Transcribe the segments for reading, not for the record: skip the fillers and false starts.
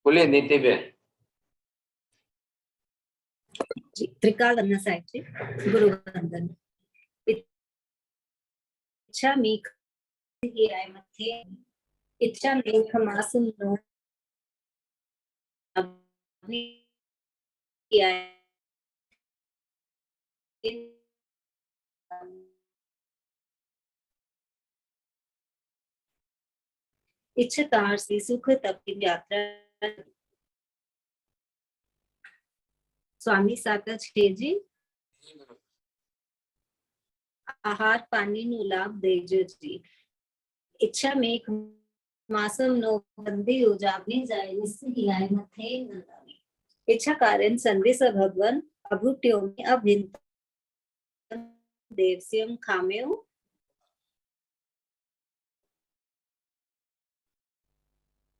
बोलिए नीति बेन जी। त्रिकाल वंदना साहिब जी, गुरु वंदन। इच्छा मेघ आय मथे, इच्छा मेघ मासुम नो इच्छतार से सुख तप की यात्रा। स्वामी साता छे जी। आहार पानी नु लाभ देजो जी। इच्छा मेघ मासम नो बंदी उजाबनी जाए निस्सी आए मथे नंदानी। इच्छा कारण संदेश भगवान अभुट्यो में अभिन्न देवस्यम खामेउ।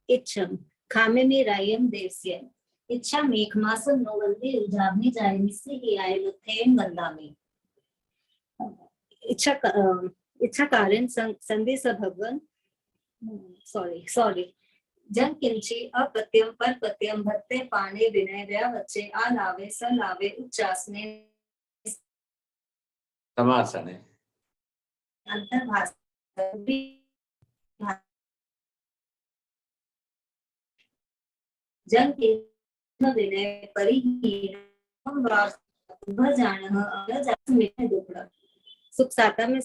इच्छम खामे में रायम देवस्यम। इच्छा मेघ मासम नो बंदी उजाबनी जाए निस्सी आए मथे नंदानी। इच्छा कारण संदेश भगवान सॉरी जन किंची अपत्यम पर पत्यम भत्ते पाणे विनय व्या वच्चे आ लावे स लावे उच्चासने समासने अंतर्भाष जन किंच विनय परिहीन भजान अजास में दुखड़ा। सुख साता में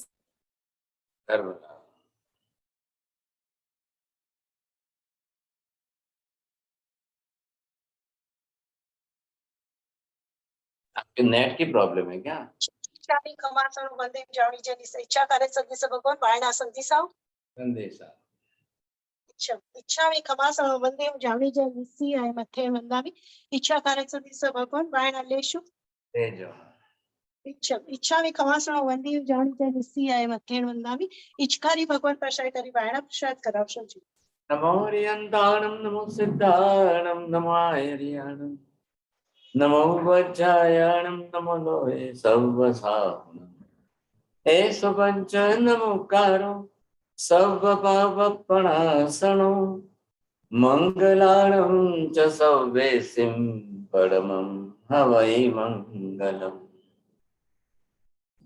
आपके नेट की प्रॉब्लम है क्या? इच्छानी खमासण वंदे जानी जनी इच्छा करे संदेश भगवान पायना संदेशा संदेशा इच्छा में खमासण वंदे जानी जनी सी आए मथे वंदामी। इच्छा करे संदेश भगवान पायना लेशु तेजो इच्छा में खमासण वंदे जानी जनी सी आए मथे वंदामी। इच्छकारी भगवान प्रसाद करी पायना प्रसाद करावशो जी। नमो रियंताणम नमो सिद्धाणम नमो आयरियाणम नमो वज्रायणम नमो लोहे सर्वसाहुणम एसो पंच नमोकारो सर्व पापपणासनो मंगलाणं च सव्येसिं परमं हवै मंगलम्।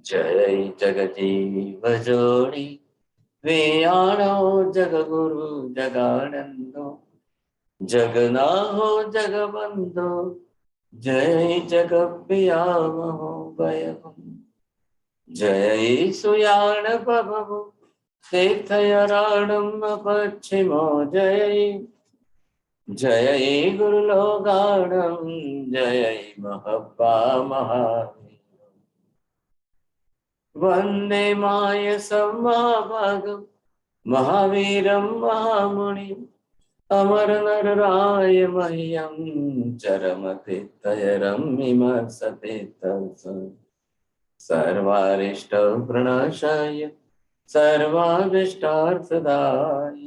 जय जगजीव जोड़ी वियाणो जगगुरु जगानंदो जगनाहो जगबंधो जय जगप्रियामहो भयम्। जय सुयाण प्रभु तीर्थयराणम पश्चिमो जय जय गुरुलोगाणम जय महपा महावीर वंदे माय समाभागम महावीरम महामुनि अमर नर राय मह्यम चरमते तयरमिमर्सते तत्सत् सर्वारिष्ट प्रणाशाय सर्वाभिष्टार्थदाय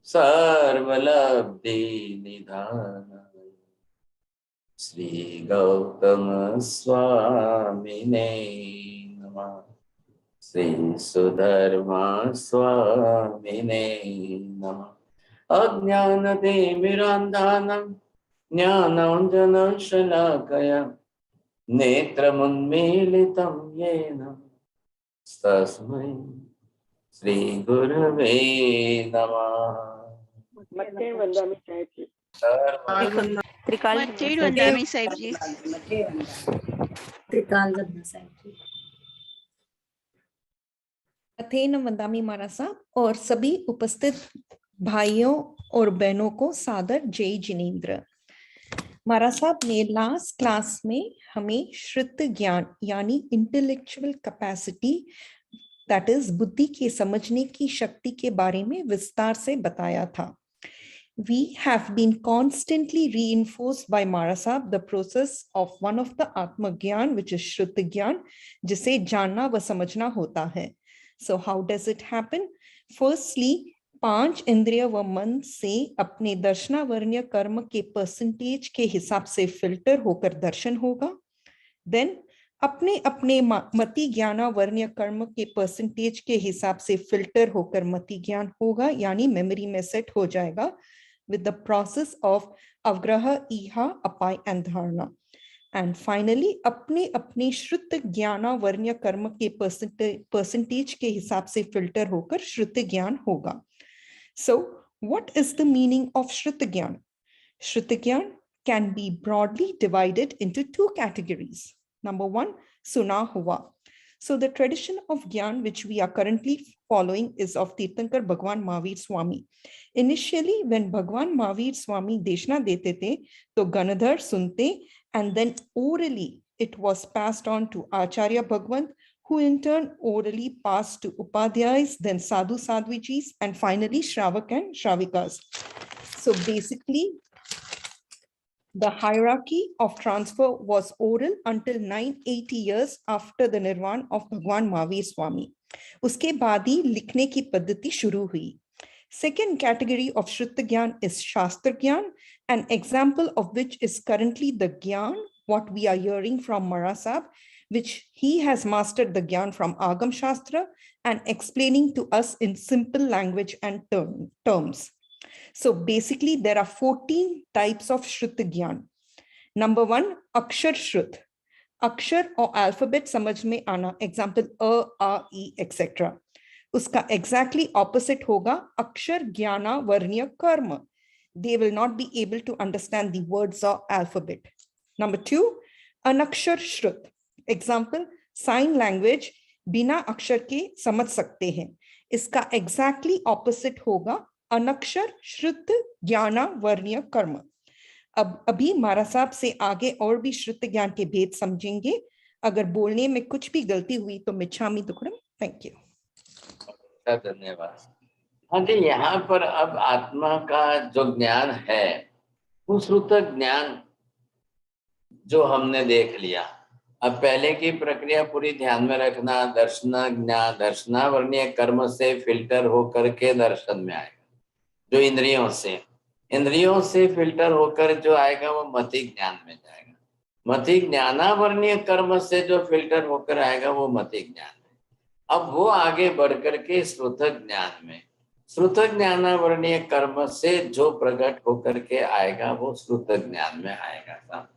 सर्वलब्धि निधानाय श्री गौतम स्वामिने नमः। श्री सुधर्मा स्वामिने नमः। अज्ञानतिमिरान्धानां ज्ञानाञ्जनशलाकया नेत्रमुन्मीलितं येन तस्मै श्री गुरवे नमः। त्रिकाल वंदना साहिब जी। त्रिकाल वंदना साहिब जी। अथेन वंदामी महाराज साहब और सभी उपस्थित भाइयों और बहनों को सादर जय जिनेन्द्र। महाराज साहब ने लास्ट क्लास में हमें श्रुत ज्ञान यानी इंटेलेक्चुअल कैपेसिटी दैट इज बुद्धि के समझने की शक्ति के बारे में विस्तार से बताया था। We have been constantly reinforced by Maharaj Sahib the process of one of the Atma Gyan, which is Shruta Gyan, जिसे जानना व समझना होता है। So how does it happen? Firstly, 5 इंद्रिय व मन से अपने दर्शनावर्ण्य कर्म के परसेंटेज के हिसाब से फिल्टर होकर दर्शन होगा। Then अपने अपने मति ज्ञानावर्ण्य कर्म के परसेंटेज के हिसाब से फिल्टर होकर मति ज्ञान होगा, यानी मेमोरी में सेट हो जाएगा। with the process of avgraha, iha, apai and dharana. And finally, अपने अपने श्रुत ज्ञाना वर्ण्य कर्म के परसेंटेज के हिसाब से फिल्टर होकर श्रुत ज्ञान होगा. So what is the meaning of श्रुत ज्ञान? श्रुत ज्ञान can be broadly divided into two categories. Number one, suna hua. So the tradition of Gyan which we are currently following is of Tirthankar Bhagwan Mahavir Swami. Initially, when Bhagwan Mahavir Swami deshna dete the, to Ganadhar sunte, and then orally it was passed on to Acharya Bhagwant, who in turn orally passed to Upadhyayas, then Sadhu Sadhvijis, and finally Shravak and Shravikas. So basically, the hierarchy of transfer was oral until 980 years after the Nirvana of Bhagwan Mahavir Swami. Uske baad hi likhne ki paddhati shuru hui. Second category of Shruta Gyan is Shastra Gyan, an example of which is currently the Gyan, what we are hearing from Marasab, which he has mastered the Gyan from Agam Shastra and explaining to us in simple language and terms. So basically, there are 14 types of Shruta Gyan. Number one, Akshar Shrut. Akshar or alphabet samajh mein aana. Example, A, E, etc. Uska exactly opposite hoga Akshar Jnana Varnya Karma. They will not be able to understand the words or alphabet. Number two, Anakshar Shrut. Example, sign language बिना अक्षर के समझ सकते हैं. इसका exactly opposite होगा अनक्षर श्रुत ज्ञाना वर्ण्य कर्म. अब अभी मारा साहब से आगे और भी श्रुत ज्ञान के भेद समझेंगे. अगर बोलने में कुछ भी गलती हुई तो मिच्छामि दुक्कडम. Thank you. धन्यवाद. हाँ जी, यहाँ पर अब आत्मा का जो ज्ञान है वो श्रुत ज्ञान जो हमने देख लिया. अब पहले की प्रक्रिया पूरी ध्यान में रखना. दर्शनावर्णीय कर्म से फिल्टर होकर के दर्शन में आएगा. जो इंद्रियों से फिल्टर होकर जो आएगा वो मति ज्ञान में जाएगा. मति ज्ञानावर्णीय कर्म से जो फिल्टर होकर आएगा वो मति ज्ञान में. अब वो आगे बढ़ करके श्रुत ज्ञान में, श्रुत ज्ञानावर्णीय कर्म से जो प्रकट होकर के आएगा वो श्रुत ज्ञान में आएगा.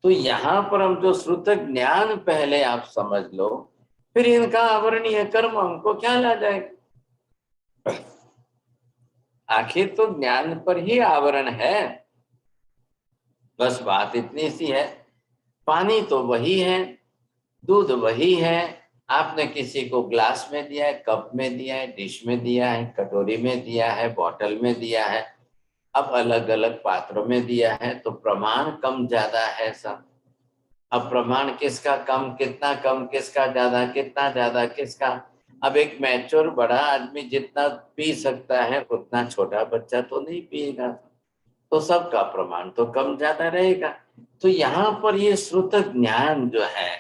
तो यहाँ पर हम जो श्रुत ज्ञान पहले आप समझ लो, फिर इनका आवर्णीय कर्म हमको क्या ला जाएगा. आखिर तो ज्ञान पर ही आवरण है. बस बात इतनी सी है. पानी तो वही है, दूध वही है. आपने किसी को ग्लास में दिया है, कप में दिया है, डिश में दिया है, कटोरी में दिया है, बोतल में दिया है. अब अलग अलग पात्रों में दिया है तो प्रमाण कम ज्यादा है सब. अब प्रमाण किसका कम, कितना कम, किसका ज्यादा, कितना ज्यादा, किसका. अब एक मैच्योर बड़ा आदमी जितना पी सकता है उतना छोटा बच्चा तो नहीं पिएगा. तो सबका प्रमाण तो कम ज्यादा रहेगा. तो यहाँ पर ये श्रुत ज्ञान जो है,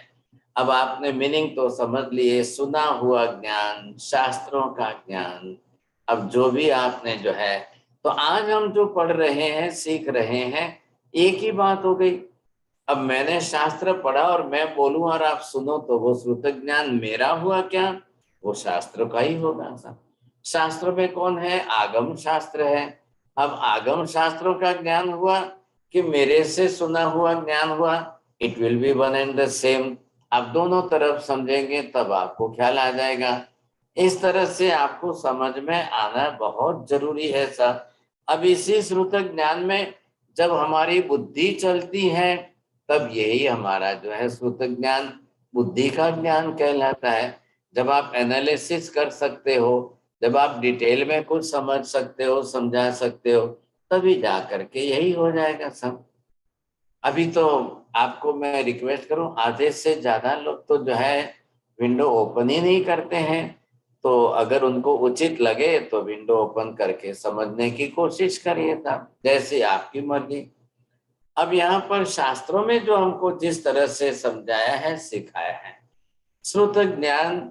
अब आपने मीनिंग तो समझ लिए. सुना हुआ ज्ञान, शास्त्रों का ज्ञान. अब जो भी आपने जो है, तो आज हम जो पढ़ रहे हैं, सीख रहे हैं, एक ही बात हो गई. अब मैंने शास्त्र पढ़ा और मैं बोलूं और आप सुनो तो वो श्रुत ज्ञान मेरा हुआ क्या? वो शास्त्र का ही होगा सब. शास्त्र में कौन है? आगम शास्त्र है. अब आगम शास्त्रों का ज्ञान हुआ कि मेरे से सुना हुआ ज्ञान हुआ. It will be one and the same. आप दोनों तरफ समझेंगे तब आपको ख्याल आ जाएगा. इस तरह से आपको समझ में आना बहुत जरूरी है सब. अब इसी श्रुत ज्ञान में जब हमारी बुद्धि चलती है तब यही हमारा जो है श्रुत ज्ञान बुद्धि का ज्ञान कहलाता है. जब आप एनालिसिस कर सकते हो, जब आप डिटेल में कुछ समझ सकते हो, समझा सकते हो, तभी जा करके यही हो जाएगा सब. अभी तो आपको मैं रिक्वेस्ट करूं, आधे से ज्यादा लोग तो जो है विंडो ओपन ही नहीं करते हैं. तो अगर उनको उचित लगे तो विंडो ओपन करके समझने की कोशिश करिए था, जैसे आपकी मर्जी. अब यहाँ पर शास्त्रों में जो हमको जिस तरह से समझाया है, सिखाया है, श्रुत ज्ञान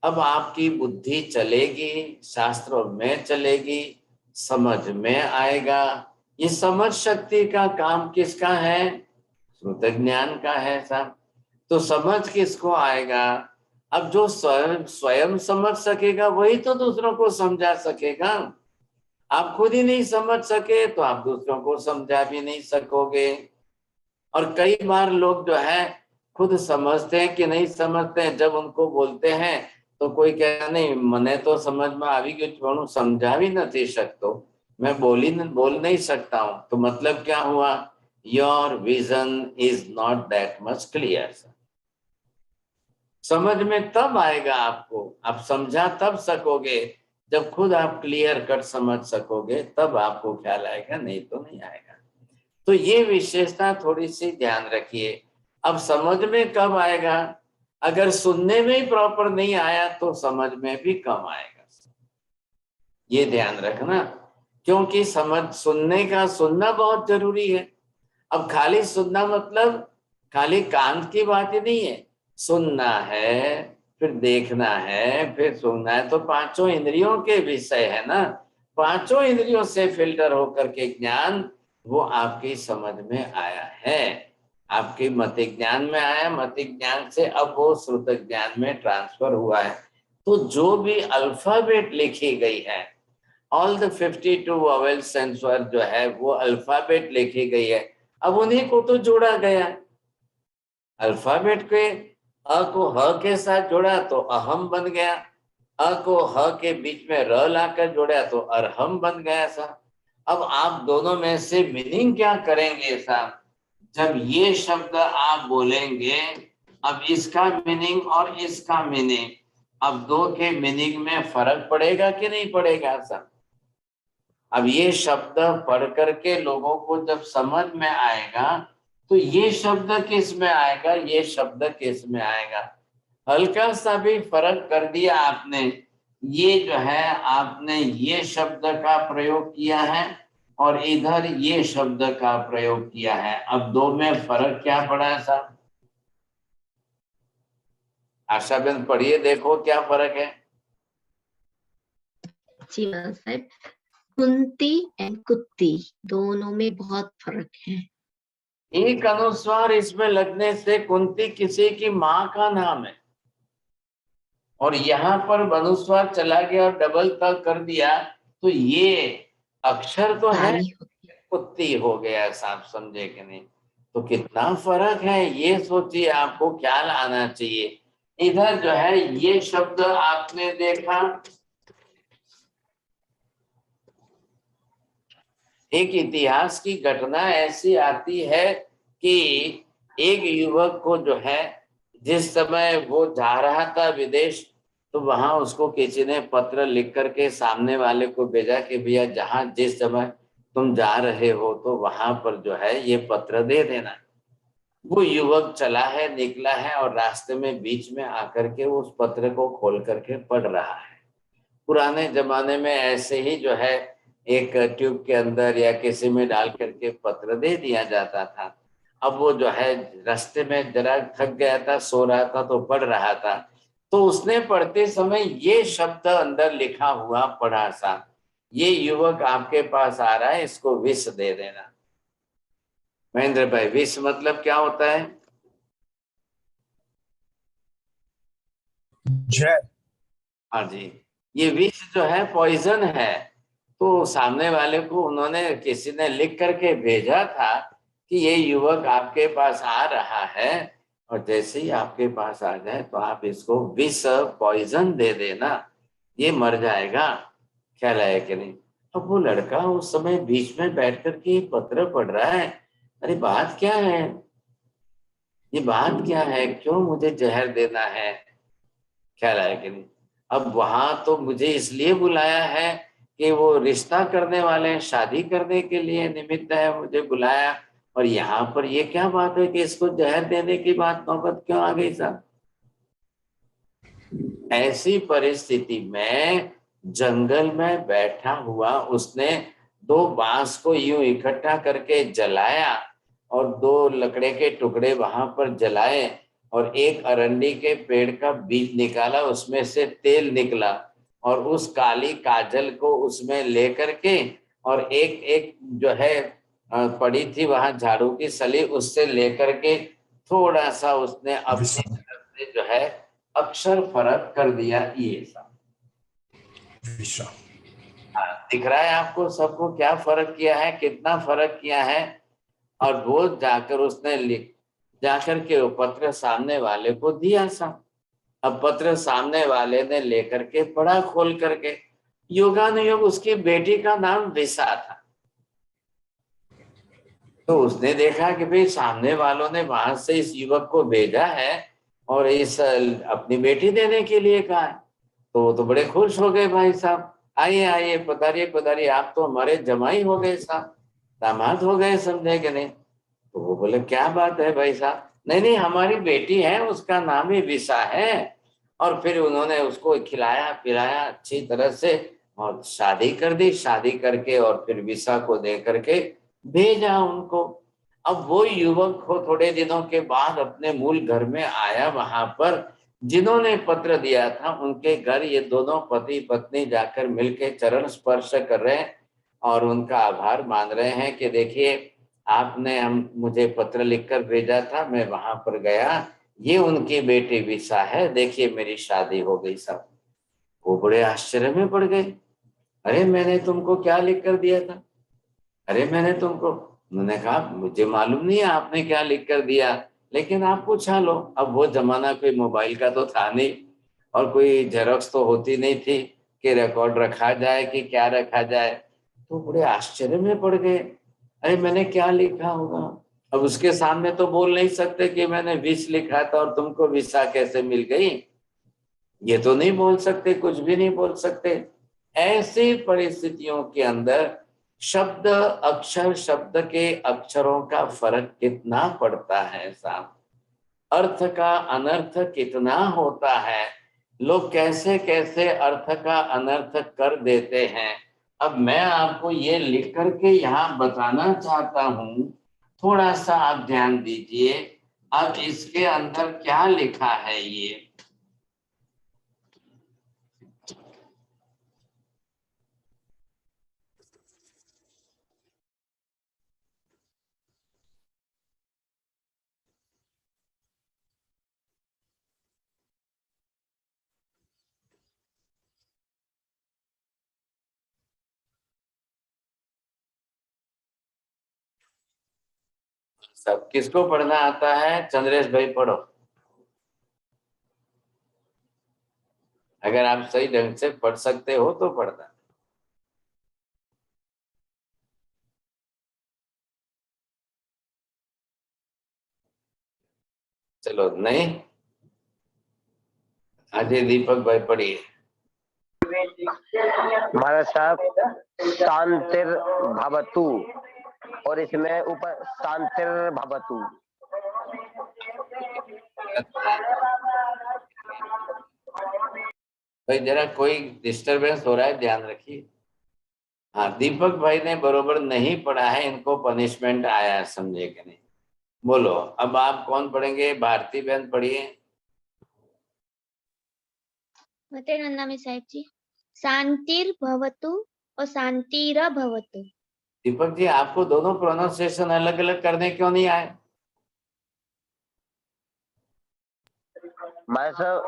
अब आपकी बुद्धि चलेगी, शास्त्रों में चलेगी, समझ में आएगा. ये समझ शक्ति का काम किसका है? श्रुत ज्ञान का है साहब. तो समझ किसको आएगा? अब जो स्वयं समझ सकेगा वही तो दूसरों को समझा सकेगा. आप खुद ही नहीं समझ सके तो आप दूसरों को समझा भी नहीं सकोगे। और कई बार लोग जो है खुद समझते हैं कि नहीं समझते हैं, जब उनको बोलते हैं तो कोई कहता नहीं मने तो समझ में આવી ગયું પણ હું समझा भी नहीं सकता, मैं बोल नहीं सकता हूं। तो मतलब क्या हुआ, your vision is not that much clear. समझ में तब आएगा आपको, आप समझा तब सकोगे जब खुद आप क्लियर कट समझ सकोगे, तब आपको ख्याल आएगा, नहीं तो नहीं आएगा। तो ये विशेषता थोड़ी सी ध्यान रखिए। अब समझ में कब आएगा, अगर सुनने में ही प्रॉपर नहीं आया तो समझ में भी कम आएगा, ये ध्यान रखना। क्योंकि सुनने का सुनना बहुत जरूरी है। अब खाली सुनना मतलब खाली कान की बात ही नहीं है, सुनना है, फिर देखना है, फिर सुनना है, तो पांचों इंद्रियों के विषय है ना। पांचों इंद्रियों से फिल्टर होकर के ज्ञान वो आपकी समझ में आया है, आपके मति ज्ञान में आया, मति ज्ञान से अब वो श्रुत ज्ञान में ट्रांसफर हुआ है। तो जो भी अल्फाबेट लिखी गई है, ऑल द 52 वोवेल्स एंड स्वर जो है वो अल्फाबेट लिखी गई है, अब उन्हीं को तो जोड़ा गया। अल्फाबेट के अ को ह के साथ जोड़ा तो अहम बन गया, अ को ह के बीच में र लाकर जोड़ा तो अरहम बन गया साहब। अब आप दोनों में से मीनिंग क्या करेंगे साहब, जब ये शब्द आप बोलेंगे, अब इसका मीनिंग और इसका मीनिंग, अब दो के मीनिंग में फर्क पड़ेगा कि नहीं पड़ेगा साहब। अब ये शब्द पढ़ करके लोगों को जब समझ में आएगा तो ये शब्द किस में आएगा, ये शब्द किस में आएगा। हल्का सा भी फर्क कर दिया आपने, ये जो है आपने ये शब्द का प्रयोग किया है और इधर ये शब्द का प्रयोग किया है, अब दो में फर्क क्या पड़ा है साहब। आशाबेन पढ़िए, देखो क्या फर्क है। जी साहब, कुंती एंड कुत्ती दोनों में बहुत फर्क है। एक अनुस्वार इसमें लगने से कुंती किसी की माँ का नाम है, और यहाँ पर अनुस्वार चला गया और डबल तक कर दिया तो ये अक्षर तो है, ताली कुत्ती हो गया साहब, समझे कि नहीं। तो कितना फर्क है ये सोचिए, आपको ख्याल आना चाहिए। इधर जो है ये शब्द आपने देखा, एक इतिहास की घटना ऐसी आती है कि एक युवक को जो है जिस समय वो जा रहा था विदेश, तो वहां उसको किसी ने पत्र लिख करके सामने वाले को भेजा कि भैया जहां जिस समय तुम जा रहे हो तो वहां पर जो है ये पत्र दे देना। वो युवक चला है, निकला है और रास्ते में बीच में आकर के उस पत्र को खोल करके पढ़ रहा है। पुराने जमाने में ऐसे ही जो है एक ट्यूब के अंदर या किसी में डाल करके पत्र दे दिया जाता था। अब वो जो है रास्ते में जरा थक गया था, सो रहा था तो पढ़ रहा था, तो उसने पढ़ते समय ये शब्द अंदर लिखा हुआ पढ़ा सा, ये युवक आपके पास आ रहा है, इसको विष दे देना। महेंद्र भाई, विष मतलब क्या होता है? जय। हाँ जी, ये विष जो है पॉइजन है। तो सामने वाले को उन्होंने किसी ने लिख करके भेजा था कि ये युवक आपके पास आ रहा है, और जैसे ही आपके पास आ जाए तो आप इसको विष पॉइजन दे देना, ये मर जाएगा। ख्याल आया कि नहीं। अब वो लड़का उस समय बीच में बैठ करके पत्र पढ़ रहा है, अरे बात क्या है, ये बात क्या है, क्यों मुझे जहर देना है। ख्याल आया कि नहीं। अब वहां तो मुझे इसलिए बुलाया है कि वो रिश्ता करने वाले हैं, शादी करने के लिए निमित्त है, मुझे बुलाया, और यहाँ पर ये क्या बात है कि इसको जहर देने की बात नौबत क्यों आ गई साहब। ऐसी परिस्थिति में जंगल में बैठा हुआ उसने दो बांस को यूं इकट्ठा करके जलाया और दो लकड़े के टुकड़े वहां पर जलाए और एक अरंडी के पेड़ का बीज निकाला, उसमें से तेल निकला और उस काली काजल को उसमें लेकर के और एक एक जो है पड़ी थी वहां झाड़ू की सली, उससे लेकर के थोड़ा सा उसने अपनी तरफ से जो है अक्षर फर्क कर दिया, ये सब। विषा। दिख रहा है आपको सबको क्या फर्क किया है, कितना फर्क किया है। और वो जाकर उसने लिख जाकर के वो पत्र सामने वाले को दिया सा। अब पत्र सामने वाले ने लेकर के पढ़ा खोल करके, योगानुयोग उसकी बेटी का नाम विसा था। तो उसने देखा कि भाई सामने वालों ने वहां से इस युवक को भेजा है और इस अपनी बेटी देने के लिए कहा है। तो वो तो बड़े खुश हो गए, भाई साहब आइए आइए, पधारिए पधारिए, आप तो हमारे जमाई हो गए साहब, दामाद हो गए, समझे कि नहीं। तो वो बोले क्या बात है भाई साहब, नहीं नहीं हमारी बेटी है, उसका नाम ही विसा है। और फिर उन्होंने उसको खिलाया पिलाया अच्छी तरह से और शादी कर दी, शादी करके और फिर विसा को दे करके भेजा उनको। अब वो युवक को थोड़े दिनों के बाद अपने मूल घर में आया, वहां पर जिन्होंने पत्र दिया था उनके घर ये दोनों पति पत्नी जाकर मिलके चरण स्पर्श कर रहे हैं और उनका आभार मान रहे हैं कि देखिए आपने हम मुझे पत्र लिखकर भेजा था, मैं वहां पर गया, ये उनकी बेटी विसा है, देखिए मेरी शादी हो गई सब। वो बड़े आश्चर्य में पड़ गए, अरे मैंने तुमको क्या लिख कर दिया था, अरे मैंने तुमको, उन्होंने कहा मुझे मालूम नहीं है आपने क्या लिख कर दिया, लेकिन आप पूछा लो। अब वो जमाना कोई मोबाइल का तो था नहीं और कोई जेरोक्स तो होती नहीं थी कि रिकॉर्ड रखा जाए कि क्या रखा जाए। तो बड़े आश्चर्य में पड़ गए, अरे मैंने क्या लिखा होगा। अब उसके सामने तो बोल नहीं सकते कि मैंने विष लिखा था और तुमको विसा कैसे मिल गई, ये तो नहीं बोल सकते, कुछ भी नहीं बोल सकते। ऐसी परिस्थितियों के अंदर शब्द अक्षर, शब्द के अक्षरों का फर्क कितना पड़ता है साहब, अर्थ का अनर्थ कितना होता है, लोग कैसे कैसे अर्थ का अनर्थ कर देते हैं। अब मैं आपको ये लिख करके यहाँ बताना चाहता हूँ, थोड़ा सा आप ध्यान दीजिए। अब इसके अंदर क्या लिखा है ये, सब किसको पढ़ना आता है, चंद्रेश भाई पढ़ो, अगर आप सही ढंग से पढ़ सकते हो तो पढ़ना। चलो नहीं, अजय दीपक भाई पढ़िए। महाराज साहब शांतिर भवतु और इसमें ऊपर शांतिर भवतु। भाई जरा कोई डिस्टरबेंस हो रहा है, ध्यान रखिए। हाँ दीपक भाई ने बरोबर नहीं पढ़ा है, इनको पनिशमेंट आया है, समझे कि नहीं। बोलो अब आप कौन पढ़ेंगे, भारती बहन पढ़िए। मते नंदामी साहेब जी, शांतिर भवतु और शांतिरा भवतु। दीपक जी आपको दोनों प्रोनाउंसिएशन अलग अलग करने क्यों नहीं आए। महाराज साहब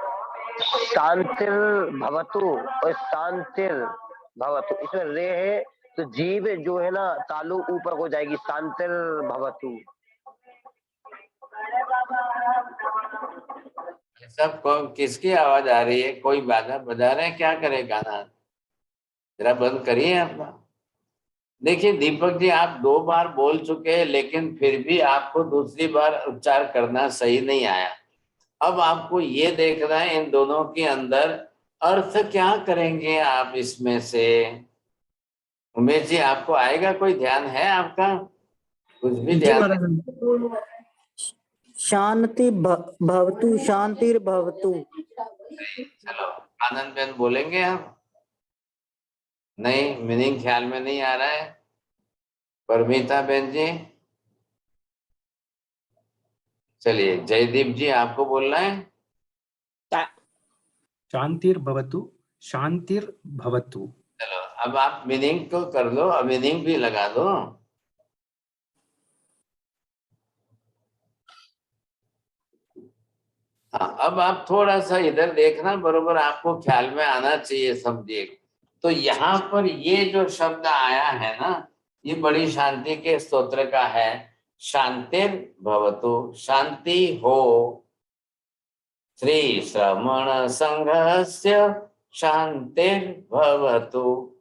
शांतिर भवतु और शांतिर भवतु, इसमें रे है तो जीव जो है ना तालु ऊपर हो जाएगी, शांतिर भवतु। सब किसकी आवाज आ रही है, कोई बाजा बजा रहे हैं, क्या करे गाना, जरा बंद करिए अपना। देखिए दीपक जी आप 2 बार बोल चुके हैं लेकिन फिर भी आपको दूसरी बार उच्चार करना सही नहीं आया। अब आपको ये देखना है इन दोनों के अंदर अर्थ क्या करेंगे आप इसमें से। उमेश जी आपको आएगा, कोई ध्यान है आपका, कुछ भी जी ध्यान। महाराज, शांति भवतु, शांतिर्भवतु। चलो आनंद बहन बोलेंगे आप, नहीं मीनिंग ख्याल में नहीं आ रहा है। परमीता बहन जी, चलिए जयदीप जी आपको बोलना है। शांतिर्भवतु, शांतिर्भवतु। चलो अब आप मीनिंग को कर लो, अब मीनिंग भी लगा दो। हाँ अब आप थोड़ा सा इधर देखना, बरोबर आपको ख्याल में आना चाहिए, समझिए। तो यहाँ पर ये जो शब्द आया है ना, ये बड़ी शांति के स्तोत्र का है। शांतिर भवतु, शांति हो। श्री श्रवण संघस्य शांतिर भवतु,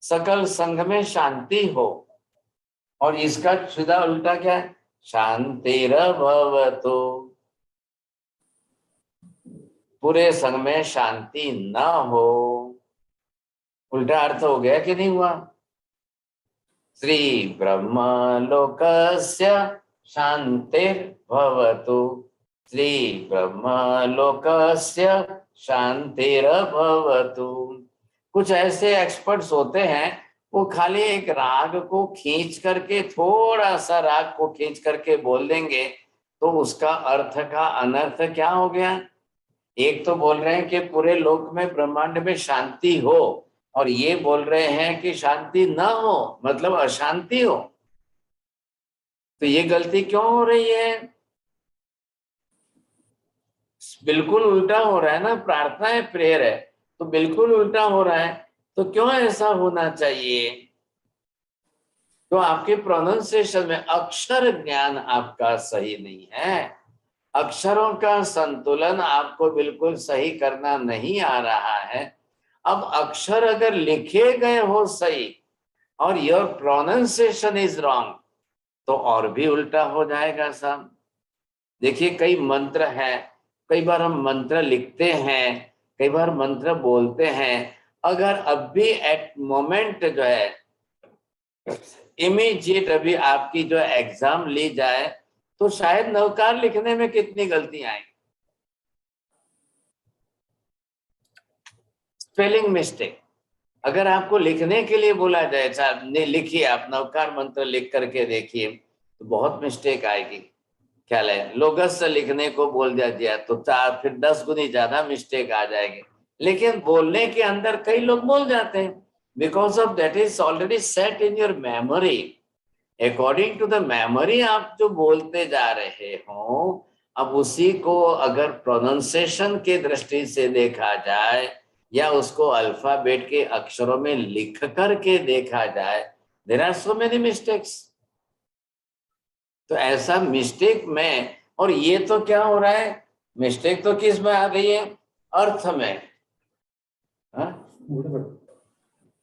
सकल संघ में शांति हो। और इसका सीधा उल्टा क्या है? शांतिर भवतु, पूरे संघ में शांति न हो। उल्टा अर्थ हो गया कि नहीं हुआ? श्री ब्रह्म लोकस्य शांतिर्भवतु, श्री ब्रह्म लोकस्य शांतिर्भवतु। कुछ ऐसे एक्सपर्ट्स होते हैं, वो खाली एक राग को खींच करके, थोड़ा सा राग को खींच करके बोल देंगे तो उसका अर्थ का अनर्थ क्या हो गया। एक तो बोल रहे हैं कि पूरे लोक में ब्रह्मांड में शांति हो, और ये बोल रहे हैं कि शांति ना हो, मतलब अशांति हो। तो ये गलती क्यों हो रही है? बिल्कुल उल्टा हो रहा है ना। प्रार्थना है, प्रेयर है, तो बिल्कुल उल्टा हो रहा है। तो क्यों ऐसा होना चाहिए? तो आपके प्रोनाउंसिएशन में अक्षर ज्ञान आपका सही नहीं है, अक्षरों का संतुलन आपको बिल्कुल सही करना नहीं आ रहा है। अब अक्षर अगर लिखे गए हो सही और योर प्रोनाउंसिएशन इज रॉन्ग, तो और भी उल्टा हो जाएगा साहब। देखिए, कई मंत्र है, कई बार हम मंत्र लिखते हैं, कई बार मंत्र बोलते हैं। अगर अब भी एट मोमेंट जो है, इमीडिएट अभी आपकी जो एग्जाम ली जाए, तो शायद नवकार लिखने में कितनी गलतियां आएंगी। स्पेलिंग मिस्टेक, अगर आपको लिखने के लिए बोला जाए, साहब ने लिखिए, आप नवकार मंत्र लिख करके देखिए, तो बहुत मिस्टेक आएगी। ख्याल है, लोगस लिखने को बोल दिया तो फिर 10 गुनी ज्यादा मिस्टेक आ जाएगी। लेकिन बोलने के अंदर कई लोग बोल जाते हैं, because of that is already set in your memory. According to the memory आप जो बोलते जा रहे हो, अब उसी को अगर प्रोनाउंसिएशन के दृष्टि से देखा जाए या उसको अल्फाबेट के अक्षरों में लिख करके देखा जाए, there are so many mistakes. तो ऐसा मिस्टेक में, और ये तो क्या हो रहा है, मिस्टेक तो किस में आ रही है? अर्थ में।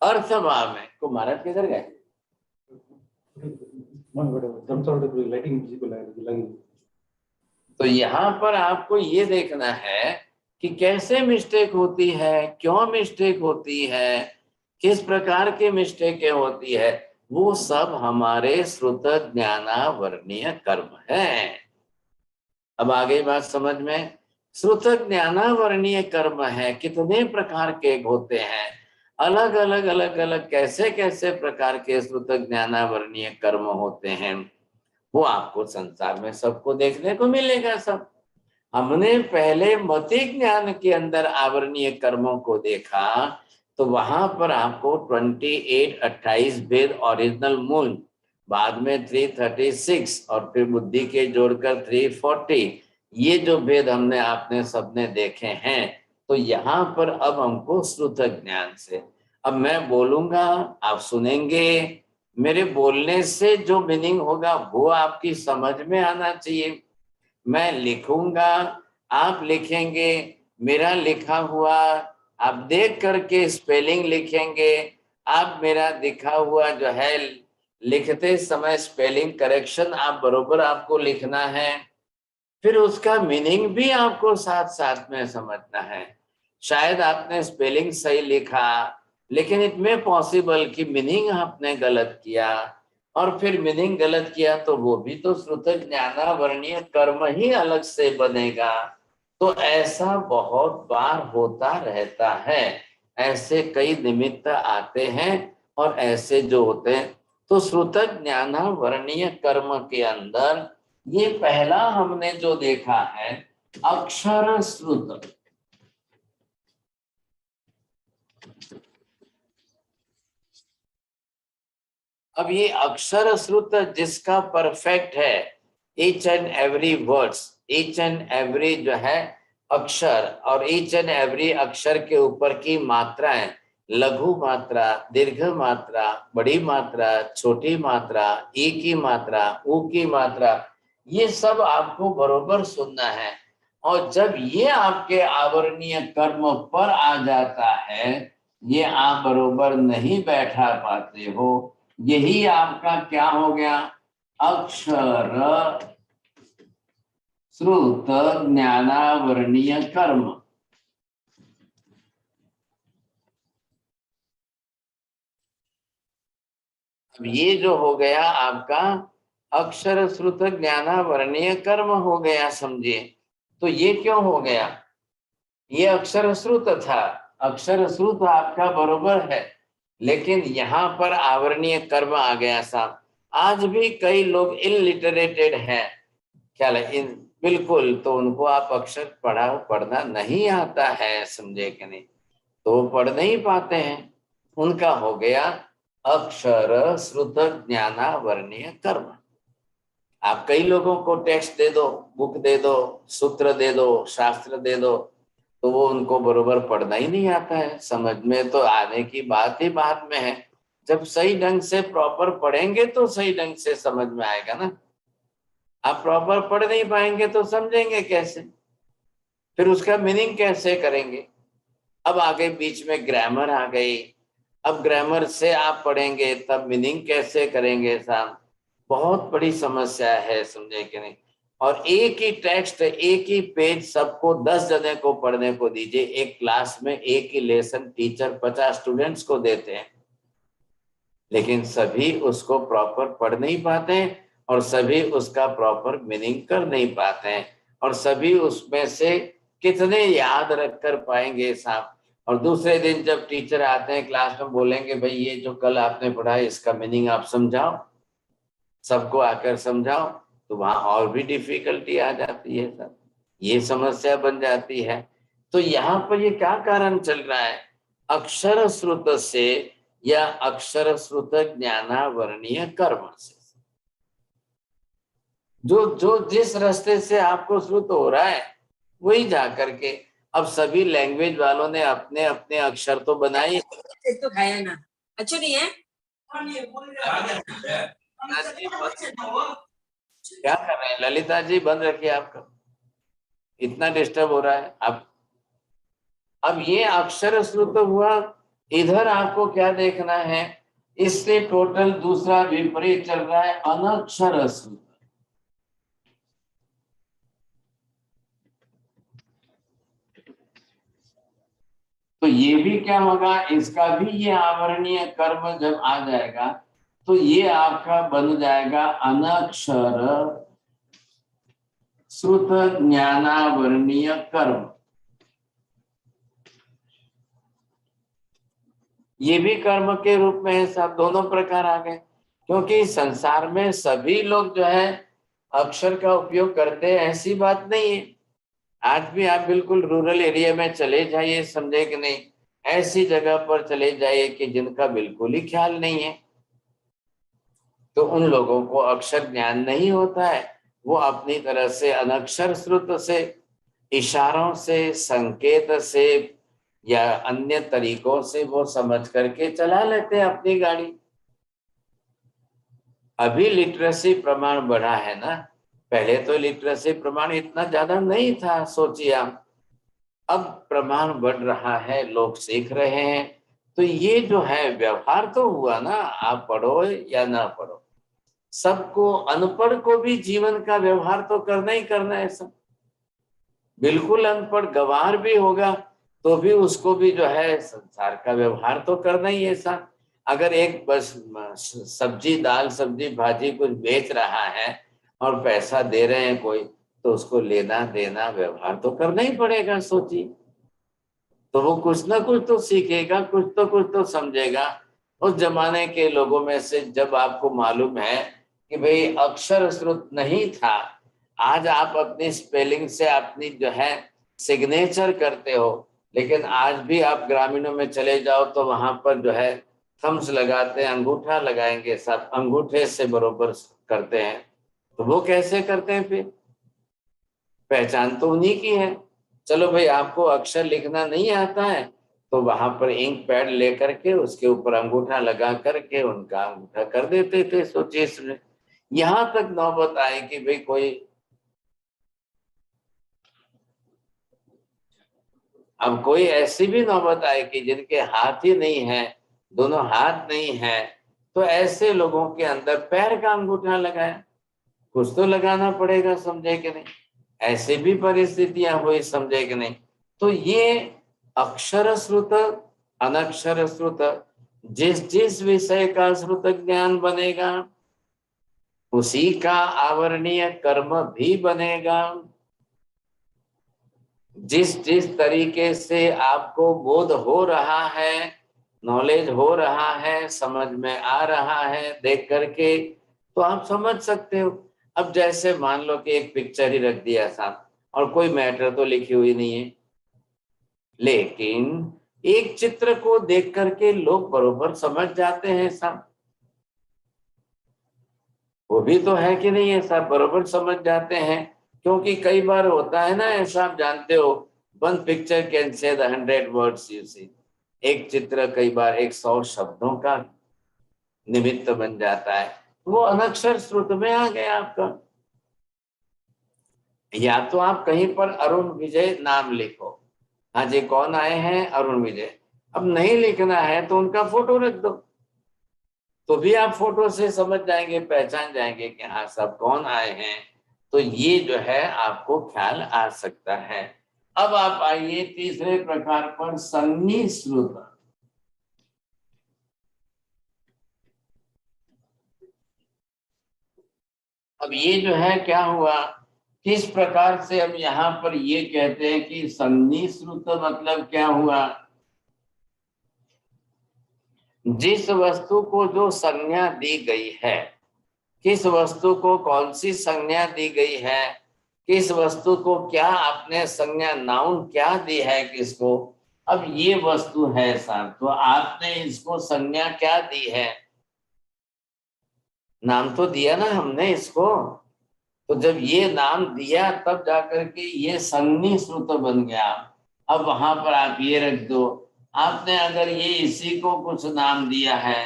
अर्थ भाव में। को महाराज किधर गए? तो यहाँ पर आपको ये देखना है कि कैसे मिस्टेक होती है, क्यों मिस्टेक होती है, किस प्रकार की मिस्टेकें होती है। वो सब हमारे श्रुत ज्ञानावर्णीय कर्म है। अब आगे बात समझ में। श्रुत ज्ञानावर्णीय कर्म है, कितने प्रकार के होते हैं, अलग अलग अलग अलग कैसे कैसे प्रकार के श्रुत ज्ञानावर्णीय कर्म होते हैं, वो आपको संसार में सबको देखने को मिलेगा। सब हमने पहले मति ज्ञान के अंदर आवरणीय कर्मों को देखा, तो वहां पर आपको 28 भेद ओरिजिनल मूल, बाद में 336 और फिर बुद्धि के जोड़कर 340, ये जो भेद हमने आपने सबने देखे हैं। तो यहाँ पर अब हमको श्रुत ज्ञान से, अब मैं बोलूंगा, आप सुनेंगे, मेरे बोलने से जो मीनिंग होगा वो आपकी समझ में आना चाहिए। मैं लिखूंगा, आप लिखेंगे, मेरा लिखा हुआ आप देख करके स्पेलिंग लिखेंगे, आप मेरा दिखा हुआ जो है लिखते समय स्पेलिंग करेक्शन आप बरोबर आपको लिखना है, फिर उसका मीनिंग भी आपको साथ साथ में समझना है। शायद आपने स्पेलिंग सही लिखा, लेकिन इट मे पॉसिबल कि मीनिंग आपने गलत किया, और फिर मीनिंग गलत किया तो वो भी तो श्रुत ज्ञानावर्णीय कर्म ही अलग से बनेगा। तो ऐसा बहुत बार होता रहता है, ऐसे कई निमित्त आते हैं और ऐसे जो होते हैं। तो श्रुत ज्ञानावर्णीय कर्म के अंदर ये पहला हमने जो देखा है अक्षर श्रुत। अब ये अक्षर श्रुत जिसका परफेक्ट है, each and every words, each and every जो है अक्षर और ईच एंड एवरी अक्षर के ऊपर की मात्राएं, लघु मात्रा, दीर्घ मात्रा, बड़ी मात्रा, छोटी मात्रा, ई की मात्रा, ऊ की मात्रा, ये सब आपको बरोबर सुनना है। और जब ये आपके आवरणीय कर्म पर आ जाता है, ये आप बरोबर नहीं बैठा पाते हो, यही आपका क्या हो गया? अक्षर श्रुत ज्ञानावरणीय कर्म। अब ये जो हो गया आपका अक्षर श्रुत ज्ञानावरणीय कर्म हो गया, समझिए। तो ये क्यों हो गया? ये अक्षर श्रुत था, अक्षर श्रुत आपका बरोबर है, लेकिन यहाँ पर आवरणीय कर्म आ गया साहब। आज भी कई लोग इलिटरेटेड हैं, ख्याल है इन बिल्कुल, तो उनको आप अक्षर पढ़ना नहीं आता है, समझे कि नहीं, तो वो पढ़ नहीं पाते हैं। उनका हो गया अक्षर श्रुत ज्ञानावरणीय कर्म। आप कई लोगों को टेक्स्ट दे दो, बुक दे दो, सूत्र दे दो, शास्त्र दे दो, तो वो उनको बरोबर पढ़ना ही नहीं आता है। समझ में तो आने की बात ही बाद में है, जब सही ढंग से प्रॉपर पढ़ेंगे तो सही ढंग से समझ में आएगा ना। आप प्रॉपर पढ़ नहीं पाएंगे तो समझेंगे कैसे, फिर उसका मीनिंग कैसे करेंगे? अब आगे बीच में ग्रामर आ गई, अब ग्रामर से आप पढ़ेंगे तब मीनिंग कैसे करेंगे साहब? बहुत बड़ी समस्या है, समझे कि नहीं। और एक ही टेक्स्ट, एक ही पेज सबको 10 जने को पढ़ने को दीजिए, एक क्लास में एक ही लेसन टीचर 50 स्टूडेंट्स को देते हैं, लेकिन सभी उसको प्रॉपर पढ़ नहीं पाते हैं, और सभी उसका प्रॉपर मीनिंग कर नहीं पाते हैं, और सभी उसमें से कितने याद रख कर पाएंगे साहब? और दूसरे दिन जब टीचर आते हैं क्लास में, बोलेंगे भाई ये जो कल आपने पढ़ा है इसका मीनिंग आप समझाओ, सबको आकर समझाओ, तो वहां और भी डिफिकल्टी आ जाती है सर, ये समस्या बन जाती है। तो यहाँ पर ये क्या कारण चल रहा है? अक्षर श्रुत से या अक्षर श्रुत ज्ञानावरणीय कर्म से, जो जो जिस रास्ते से आपको श्रुत हो रहा है वही जा करके। अब सभी लैंग्वेज वालों ने अपने अपने अक्षर तो बनाए, तो खाया ना अच्छा नहीं है। क्या कर रहे हैं ललिता जी? बंद रखिए, आपका इतना डिस्टर्ब हो रहा है। अब ये अक्षर श्रुत हुआ, इधर आपको क्या देखना है? इससे टोटल दूसरा विपरीत चल रहा है, अनक्षर श्रुत। तो ये भी क्या होगा? इसका भी ये आवरणीय कर्म जब आ जाएगा तो ये आपका बन जाएगा अनक्षर श्रुत ज्ञानावरणीय कर्म। ये भी कर्म के रूप में है साहब, दोनों प्रकार आ गए, क्योंकि संसार में सभी लोग जो है अक्षर का उपयोग करते हैं, ऐसी बात नहीं है। आज भी आप बिल्कुल रूरल एरिया में चले जाइए, समझे कि नहीं, ऐसी जगह पर चले जाइए कि जिनका बिल्कुल ही ख्याल नहीं है, तो उन लोगों को अक्षर ज्ञान नहीं होता है। वो अपनी तरह से अनक्षर श्रुत से, इशारों से, संकेत से या अन्य तरीकों से वो समझ करके चला लेते हैं अपनी गाड़ी। अभी लिटरेसी प्रमाण बढ़ा है ना, पहले तो लिटरेसी प्रमाण इतना ज्यादा नहीं था, सोचिए आप। अब प्रमाण बढ़ रहा है, लोग सीख रहे हैं, तो ये जो है व्यवहार तो हुआ ना, आप पढ़ो या ना पढ़ो, सबको, अनपढ़ को भी जीवन का व्यवहार तो करना ही करना है सब। बिल्कुल अनपढ़ गंवार भी होगा तो भी उसको भी जो है संसार का व्यवहार तो करना ही है सब। अगर एक बस सब्जी, दाल, सब्जी, भाजी कुछ बेच रहा है और पैसा दे रहे हैं कोई, तो उसको लेना देना व्यवहार तो करना ही पड़ेगा, सोचिए। तो वो कुछ ना कुछ तो सीखेगा, कुछ तो समझेगा। उस जमाने के लोगों में से जब आपको मालूम है कि भाई अक्षर श्रुत नहीं था, आज आप अपनी स्पेलिंग से अपनी जो है सिग्नेचर करते हो, लेकिन आज भी आप ग्रामीणों में चले जाओ तो वहां पर जो है थम्स लगाते हैं, अंगूठा लगाएंगे, सब अंगूठे से बरोबर करते हैं। तो वो कैसे करते हैं? फिर पहचान तो उन्हीं की है। चलो भाई आपको अक्षर लिखना नहीं आता है तो वहां पर इंक पैड लेकर के उसके ऊपर अंगूठा लगा करके उनका अंगूठा कर देते थे। सोचिए इसमें यहां तक नौबत आई कि भाई कोई, अब कोई ऐसी भी नौबत आए कि जिनके हाथ ही नहीं है, दोनों हाथ नहीं है, तो ऐसे लोगों के अंदर पैर का अंगूठा लगाया, कुछ तो लगाना पड़ेगा, समझे कि नहीं? ऐसी भी परिस्थितियां हुई, समझे कि नहीं? तो ये अक्षर श्रुत अनक्षर श्रुत, जिस जिस विषय का श्रुत ज्ञान बनेगा उसी का आवरणीय कर्म भी बनेगा। जिस जिस तरीके से आपको बोध हो रहा है, नॉलेज हो रहा है, समझ में आ रहा है देख करके, तो आप समझ सकते हो। अब जैसे मान लो कि एक पिक्चर ही रख दिया साहब और कोई मैटर तो लिखी हुई नहीं है, लेकिन एक चित्र को देख करके लोग बरोबर समझ जाते हैं साहब। वो भी तो है कि नहीं है साहब, बरोबर समझ जाते हैं। क्योंकि कई बार होता है ना ऐसा, आप जानते हो, one picture can say the 100 words you see. एक चित्र कई बार 100 शब्दों का निमित्त बन जाता है। वो अनक्षर श्रुत में आ गया आपका। या तो आप कहीं पर अरुण विजय नाम लिखो, हाँ जी कौन आए हैं, अरुण विजय। अब नहीं लिखना है तो उनका फोटो रख दो, तो भी आप फोटो से समझ जाएंगे, पहचान जाएंगे कि हाँ सब कौन आए हैं। तो ये जो है आपको ख्याल आ सकता है। अब आप आइए तीसरे प्रकार पर, संज्ञी श्रुत। अब ये जो है क्या हुआ, किस प्रकार से अब यहाँ पर ये कहते हैं कि संज्ञी श्रुत मतलब क्या हुआ, जिस वस्तु को जो संज्ञा दी गई है, किस वस्तु को कौन सी संज्ञा दी गई है, किस वस्तु को क्या आपने संज्ञा नाउन क्या दी है किसको। अब ये वस्तु है साहब, तो आपने इसको संज्ञा क्या दी है, नाम तो दिया ना हमने इसको। तो जब ये नाम दिया तब जाकर के ये संज्ञी श्रुत बन गया। अब वहां पर आप ये रख दो, आपने अगर ये इसी को कुछ नाम दिया है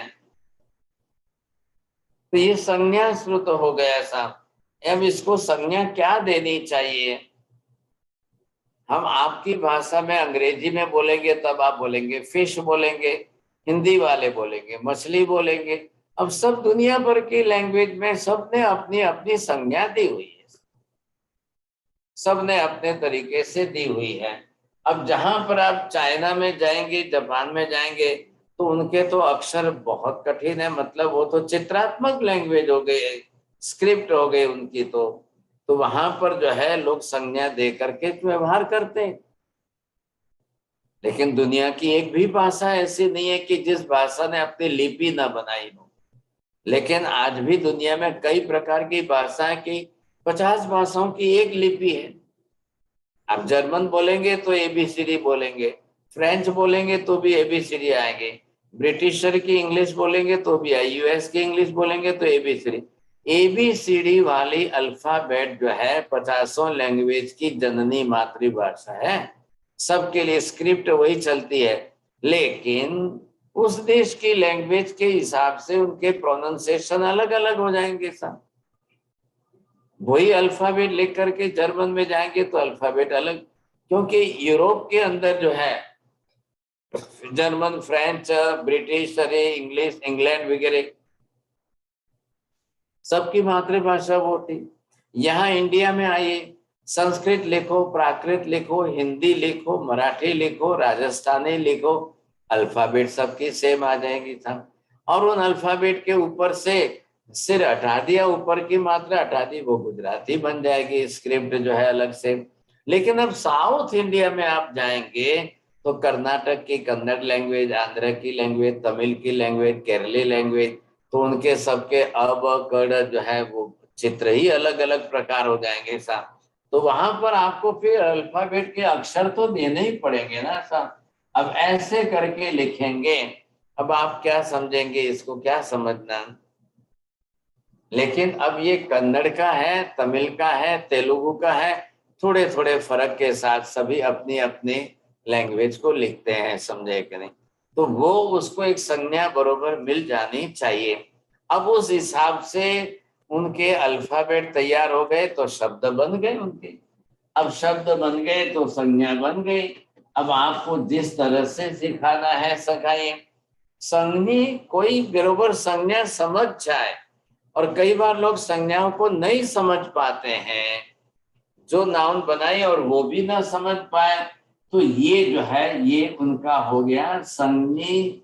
तो ये संज्ञा श्रुत हो गया साहब। अब इसको संज्ञा क्या देनी चाहिए, हम आपकी भाषा में अंग्रेजी में बोलेंगे तब आप बोलेंगे फिश बोलेंगे, हिंदी वाले बोलेंगे मछली बोलेंगे। अब सब दुनिया भर की लैंग्वेज में सबने अपनी अपनी संज्ञा दी हुई है, सबने अपने तरीके से दी हुई है। अब जहां पर आप चाइना में जाएंगे, जापान में जाएंगे, तो उनके तो अक्षर बहुत कठिन है, मतलब वो तो चित्रात्मक लैंग्वेज हो गई, स्क्रिप्ट हो गई उनकी। तो वहां पर जो है लोग संज्ञा दे करके व्यवहार करते हैं। लेकिन दुनिया की एक भी भाषा ऐसी नहीं है कि जिस भाषा ने अपनी लिपि ना बनाई हो। लेकिन आज भी दुनिया में कई प्रकार की भाषाएं की 50 भाषाओं की एक लिपि है। आप जर्मन बोलेंगे तो एबीसीडी बोलेंगे, फ्रेंच बोलेंगे तो भी एबीसीडी आएंगे, ब्रिटिशर की इंग्लिश बोलेंगे तो भी आई, यूएस की इंग्लिश बोलेंगे तो एबीसीडी। एबीसीडी वाली अल्फाबेट जो है 50 लैंग्वेज की जननी मातृभाषा है, सबके लिए स्क्रिप्ट वही चलती है। लेकिन उस देश की लैंग्वेज के हिसाब से उनके प्रोनाउंसिएशन अलग अलग हो जाएंगे साहब। वही अल्फाबेट लिख करके जर्मन में जाएंगे तो अल्फाबेट अलग, क्योंकि यूरोप के अंदर जो है German, French, British, English, England वगैरह सबकी मातृभाषा वो थी। यहाँ इंडिया में आइए, संस्कृत लिखो, प्राकृत लिखो, हिंदी लिखो, मराठी लिखो, राजस्थानी लिखो, अल्फाबेट सबकी सेम आ जाएगी साहब। और उन अल्फाबेट के ऊपर से सिर हटा दिया, ऊपर की मात्रा हटा दी, वो गुजराती बन जाएगी, स्क्रिप्ट जो है अलग से। लेकिन अब साउथ इंडिया में आप जाएंगे तो कर्नाटक की कन्नड़ लैंग्वेज, आंध्र की लैंग्वेज, तमिल की लैंग्वेज, केरली लैंग्वेज, तो उनके सबके अब कड़ जो है वो चित्र ही अलग अलग प्रकार हो जाएंगे साहब। तो वहां पर आपको फिर अल्फाबेट के अक्षर तो देने ही पड़ेंगे ना साहब। अब ऐसे करके लिखेंगे, अब आप क्या समझेंगे, इसको क्या समझना। लेकिन अब ये कन्नड़ का है, तमिल का है, तेलुगु का है, थोड़े थोड़े फर्क के साथ सभी अपनी अपनी लैंग्वेज को लिखते हैं, समझे कि नहीं? तो वो उसको एक संज्ञा बरोबर मिल जानी चाहिए। अब उस हिसाब से उनके अल्फाबेट तैयार हो गए तो शब्द बन गए उनके। अब शब्द बन गए तो संज्ञा बन गई। अब आपको जिस तरह से सिखाना है सिखाइए। संज्ञी कोई बरोबर संज्ञा समझ जाए, और कई बार लोग संज्ञाओं को नहीं समझ पाते हैं, जो नाउन बनाए और वो भी ना समझ पाए, तो ये जो है ये उनका हो गया संज्ञी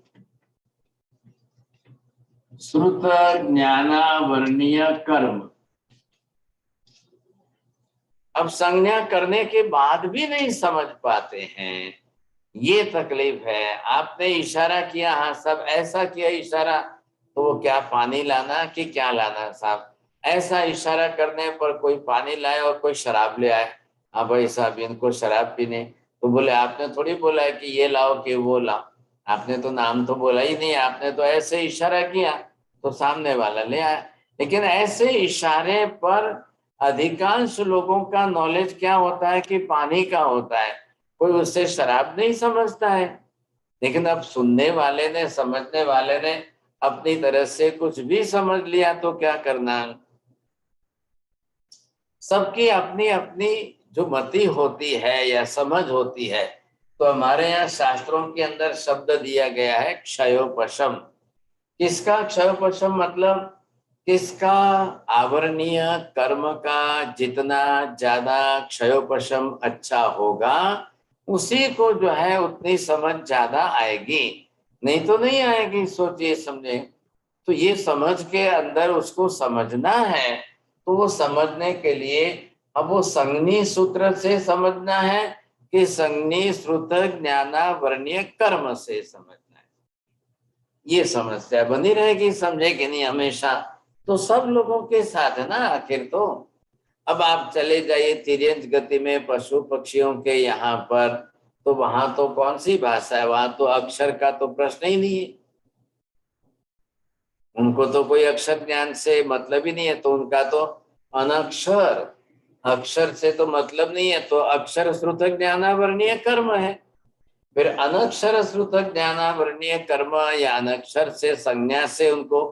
श्रुत ज्ञाना वर्णीय कर्म। अब संज्ञा करने के बाद भी नहीं समझ पाते हैं, ये तकलीफ है। आपने इशारा किया, हाँ सब ऐसा किया इशारा, तो वो क्या पानी लाना कि क्या लाना साहब? ऐसा इशारा करने पर कोई पानी लाए और कोई शराब ले आए, हाँ भाई साहब इनको शराब पीने, तो बोले आपने थोड़ी बोला है कि ये लाओ कि वो लाओ, आपने तो नाम तो बोला ही नहीं, आपने तो ऐसे इशारा किया तो सामने वाला ले आया। लेकिन ऐसे इशारे पर अधिकांश लोगों का नॉलेज क्या होता है कि पानी का होता है, कोई उससे शराब नहीं समझता है। लेकिन अब सुनने वाले ने, समझने वाले ने अपनी तरह से कुछ भी समझ लिया तो क्या करना? सबकी अपनी अपनी जो मति होती है या समझ होती है। तो हमारे यहाँ शास्त्रों के अंदर शब्द दिया गया है क्षयोपशम। किसका क्षयोपशम? मतलब किसका आवरणीय कर्म का जितना ज्यादा क्षयोपशम अच्छा होगा, उसी को जो है उतनी समझ ज्यादा आएगी, नहीं तो नहीं आएगी। सोचिए समझे, तो ये समझ के अंदर उसको समझना है, तो वो समझने के लिए अब वो संज्ञी सूत्र से समझना है कि संज्ञी श्रुत ज्ञाना वर्णीय कर्म से समझना है। ये समस्या बनी रहेगी, समझे कि नहीं? हमेशा तो सब लोगों के साथ है ना आखिर। तो अब आप चले जाइए तिर्यंत गति में पशु पक्षियों के यहाँ पर, तो वहां तो कौन सी भाषा है? वहां तो अक्षर का तो प्रश्न ही नहीं है, उनको तो कोई अक्षर ज्ञान से मतलब ही नहीं है, तो उनका तो अनक्षर, अक्षर से तो मतलब नहीं है, तो अक्षर श्रुत ज्ञानावरणीय कर्म है। फिर अनक्षर श्रुत ज्ञानावरणीय कर्म या अनक्षर से संज्ञा से उनको,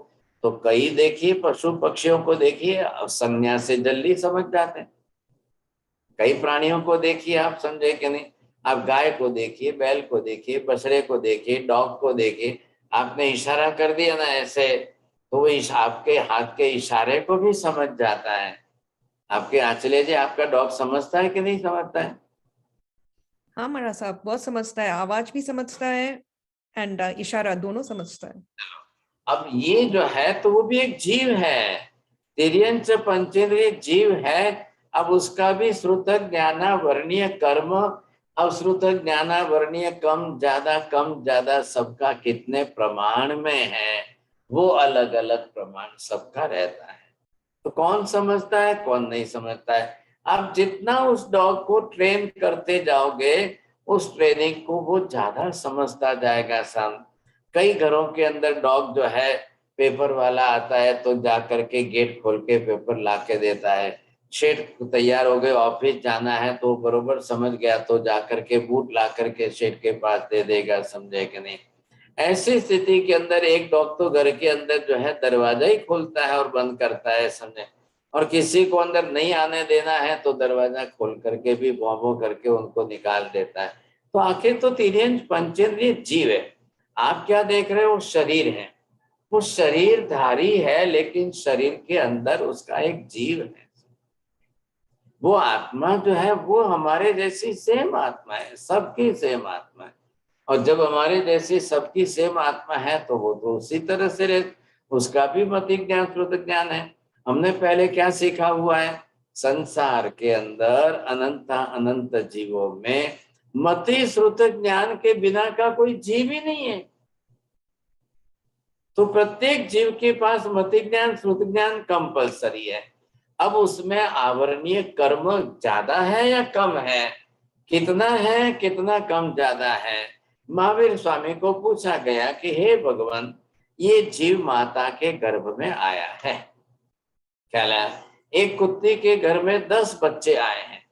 तो कई देखिए पशु पक्षियों को देखिए संज्ञा से जल्दी समझ जाते हैं। कई प्राणियों को देखिए आप, समझे कि नहीं? आप गाय को देखिए, बैल को देखिए, बछड़े को देखिए, डॉग को देखिए, आपने इशारा कर दिया ना ऐसे, तो वो आपके हाथ के इशारे को भी समझ जाता है। आपके आंचले जी, आपका डॉग समझता है कि नहीं समझता है? हाँ महाराज साहब बहुत समझता है, आवाज भी समझता है एंड इशारा दोनों समझता है। अब ये जो है तो वो भी एक जीव है, तिर्यंच पंचेंद्रिय जीव है। अब उसका भी श्रुत ज्ञाना वर्णीय कर्म, अब श्रुत ज्ञाना वर्णीय कम ज्यादा सबका कितने प्रमाण में है, वो अलग अलग प्रमाण सबका रहता है। तो कौन समझता है कौन नहीं समझता है? आप जितना उस डॉग को ट्रेन करते जाओगे, उस ट्रेनिंग को वो ज्यादा समझता जाएगा। कई घरों के अंदर डॉग जो है, पेपर वाला आता है तो जा करके गेट खोल के पेपर ला के देता है। शेठ तैयार हो गए, ऑफिस जाना है, तो बरोबर समझ गया तो जा करके बूट ला करके शेठ के पास दे देगा, समझे कि नहीं? ऐसी स्थिति के अंदर एक डॉग तो घर के अंदर जो है दरवाजा ही खोलता है और बंद करता है, समझे। और किसी को अंदर नहीं आने देना है तो दरवाजा खोल करके भी भौं भौं करके उनको निकाल देता है। तो आखिर तो तिर्यंच पंचेंद्रिय जीव है। आप क्या देख रहे हो? शरीर है, वो शरीरधारी है, लेकिन शरीर के अंदर उसका एक जीव है। वो आत्मा जो है वो हमारे जैसी सेम आत्मा है, सबकी सेम आत्मा है। और जब हमारे जैसी सबकी सेम आत्मा है तो वो तो उसी तरह से रहे, उसका भी मति ज्ञान श्रुत ज्ञान है। हमने पहले क्या सीखा हुआ है? संसार के अंदर अनंत अनंत जीवों में मति श्रुत ज्ञान के बिना का कोई जीव ही नहीं है। तो प्रत्येक जीव के पास मति ज्ञान श्रुत ज्ञान कंपलसरी है। अब उसमें आवरणीय कर्म ज्यादा है या कम है, कितना है, कितना कम ज्यादा है? महावीर स्वामी को पूछा गया कि हे भगवान, ये जीव माता के गर्भ में आया है, क्या एक कुत्ती के घर में 10 बच्चे आए हैं,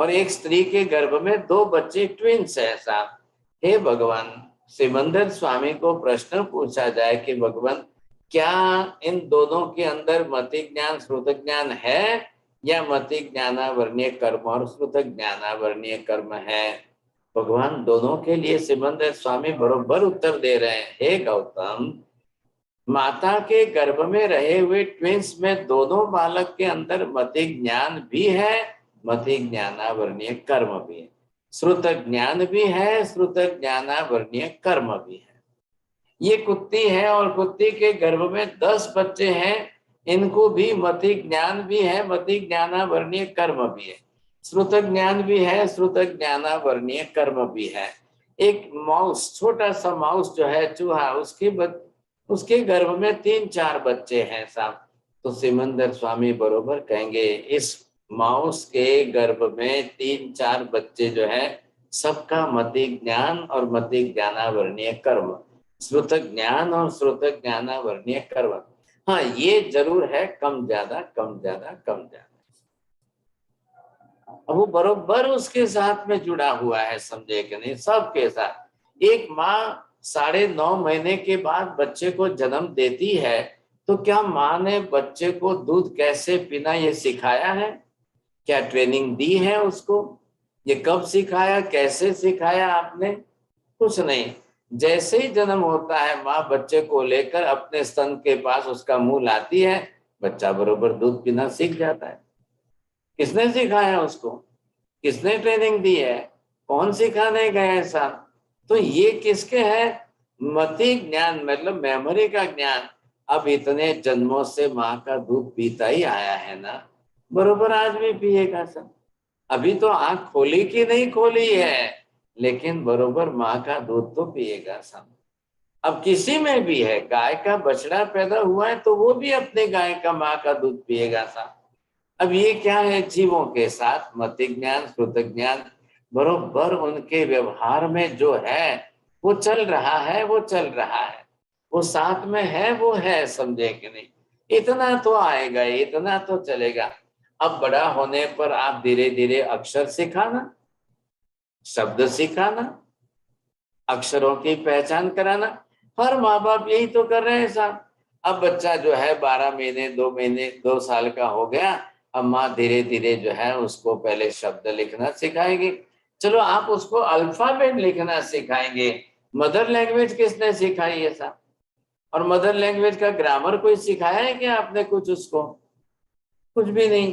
और एक स्त्री के गर्भ में 2 बच्चे ट्विंस है साहब। हे भगवान, सिमंदर स्वामी को प्रश्न पूछा जाए कि भगवान क्या इन दोनों के अंदर मति ज्ञान श्रुत ज्ञान है या मति ज्ञानावरणीय कर्म और श्रुत ज्ञानावरणीय कर्म है? भगवान दोनों के लिए सिमंदर स्वामी बरोबर उत्तर दे रहे हैं। हे गौतम, माता के गर्भ में रहे हुए ट्विंस में दोनों बालक के अंदर मति ज्ञान भी है, मति ज्ञानावरणीय कर्म भी है, श्रुत ज्ञान भी है, श्रुत ज्ञानावरणीय कर्म भी है। ये कुत्ती है और कुत्ती के गर्भ में 10 बच्चे हैं, इनको भी मति ज्ञान भी है, मति ज्ञानावरणीय कर्म भी है, श्रुत ज्ञान भी है, श्रुत ज्ञानावरणीय कर्म भी है। एक माउस, छोटा सा माउस जो है चूहा, उसके गर्भ में 3-4 बच्चे हैं साहब। तो सिमंदर स्वामी बरोबर कहेंगे इस माउस के गर्भ में 3-4 बच्चे जो है सबका मति ज्ञान और मति ज्ञानावरणीय कर्म, श्रुत ज्ञान और श्रुत ज्ञानावरणीय कर्म। हाँ, ये जरूर है कम ज्यादा कम ज्यादा कम ज्यादा। अब वो बरोबर उसके साथ में जुड़ा हुआ है, समझे कि नहीं? सबके साथ। एक माँ 9.5 महीने के बाद बच्चे को जन्म देती है, तो क्या माँ ने बच्चे को दूध कैसे पीना ये सिखाया है? क्या ट्रेनिंग दी है उसको? ये कब सिखाया, कैसे सिखाया आपने? कुछ नहीं। जैसे ही जन्म होता है माँ बच्चे को लेकर अपने स्तन के पास उसका मुंह लाती है, बच्चा बरोबर दूध पीना सीख जाता है। किसने सिखाया उसको? किसने ट्रेनिंग दी है? कौन सिखाने गया है साहब? तो ये किसके है? मति ज्ञान, मतलब मेमोरी का ज्ञान। अब इतने जन्मों से माँ का दूध पीता ही आया है ना, बरोबर आज भी पिएगा सब। अभी तो आंख खोली कि नहीं खोली है, लेकिन बरोबर माँ का दूध तो पिएगा सब। अब किसी में भी है, गाय का बछड़ा पैदा हुआ है तो वो भी अपने गाय का माँ का दूध पिएगा सब। अब ये क्या है? जीवों के साथ मति ज्ञान श्रुत ज्ञान बरोबर उनके व्यवहार में जो है वो चल रहा है, वो चल रहा है, वो साथ में है, वो है, समझे कि नहीं? इतना तो आएगा, इतना तो चलेगा। अब बड़ा होने पर आप धीरे धीरे अक्षर सिखाना, शब्द सिखाना, अक्षरों की पहचान कराना। हर माँ बाप यही तो कर रहे हैं साहब। अब बच्चा जो है 12 महीने 2 महीने 2 साल का हो गया, अब माँ धीरे धीरे जो है उसको पहले शब्द लिखना सिखाएगी। चलो आप उसको अल्फाबेट लिखना सिखाएंगे। मदर लैंग्वेज किसने सिखाई है साहब? और मदर लैंग्वेज का ग्रामर कोई सिखाया है क्या आपने कुछ उसको? कुछ भी नहीं।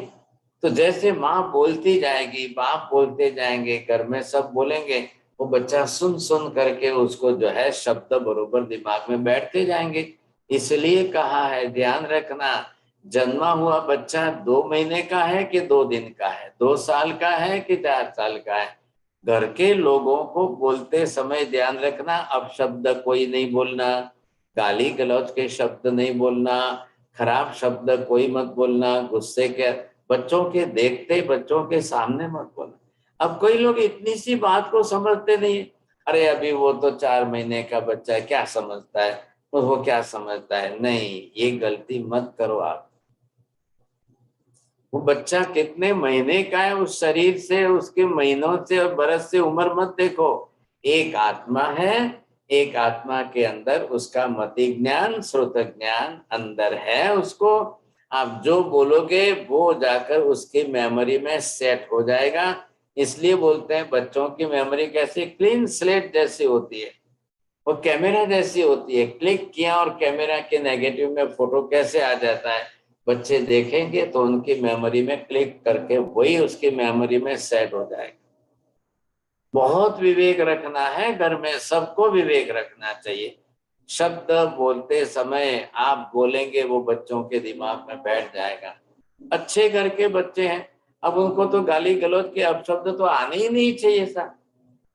तो जैसे माँ बोलती जाएगी, बाप बोलते जाएंगे, घर में सब बोलेंगे, वो बच्चा सुन सुन करके उसको जो है शब्द बरोबर दिमाग में बैठते जाएंगे। इसलिए कहा है ध्यान रखना, जन्मा हुआ बच्चा 2 महीने का है कि 2 दिन का है, 2 साल का है कि 4 साल का है। घर के लोगों को बोलते समय ध्यान रखना, अब शब्द कोई नहीं बोलना, गाली गलौज के शब्द नहीं बोलना, खराब शब्द कोई मत बोलना, गुस्से के बच्चों के देखते बच्चों के सामने मत बोलना। अब कोई लोग इतनी सी बात को समझते नहीं, अरे अभी वो तो 4 महीने का बच्चा है, क्या समझता है, वो क्या समझता है। नहीं, ये गलती मत करो आप। वो बच्चा कितने महीने का है, उस शरीर से, उसके महीनों से और बरस से उम्र मत देखो। एक आत्मा है, एक आत्मा के अंदर उसका मति ज्ञान श्रुत ज्ञान अंदर है। उसको आप जो बोलोगे वो जाकर उसकी मेमोरी में सेट हो जाएगा। इसलिए बोलते हैं बच्चों की मेमोरी कैसी, क्लीन स्लेट जैसी होती है, वो कैमरा जैसी होती है। क्लिक किया और कैमरा के नेगेटिव में फोटो कैसे आ जाता है, बच्चे देखेंगे तो उनकी मेमोरी में क्लिक करके वही उसकी मेमोरी में सेट हो जाएगा। बहुत विवेक रखना है घर में, सबको विवेक रखना चाहिए। शब्द बोलते समय आप बोलेंगे वो बच्चों के दिमाग में बैठ जाएगा। अच्छे घर के बच्चे हैं, अब उनको तो गाली गलौज के अपशब्द तो आने ही नहीं चाहिए सा।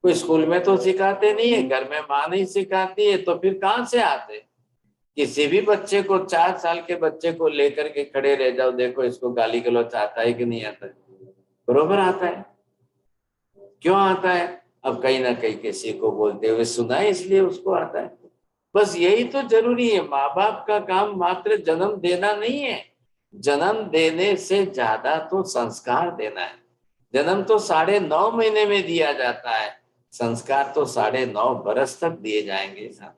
कोई स्कूल में तो सिखाते नहीं है, घर में माँ नहीं सिखाती है, तो फिर कहाँ से आते? किसी भी बच्चे को 4 साल के बच्चे को लेकर के खड़े रह जाओ, देखो इसको गाली गलौज आता है कि नहीं आता है? बरोबर आता है। क्यों आता है? अब कहीं ना कहीं किसी को बोलते हुए सुना है, इसलिए उसको आता है। बस यही तो जरूरी है। माँ बाप का काम मात्र जन्म देना नहीं है, जन्म देने से ज्यादा तो संस्कार देना है। जन्म तो 9.5 महीने में दिया जाता है, संस्कार तो 9.5 बरस तक दिए जाएंगे साहब,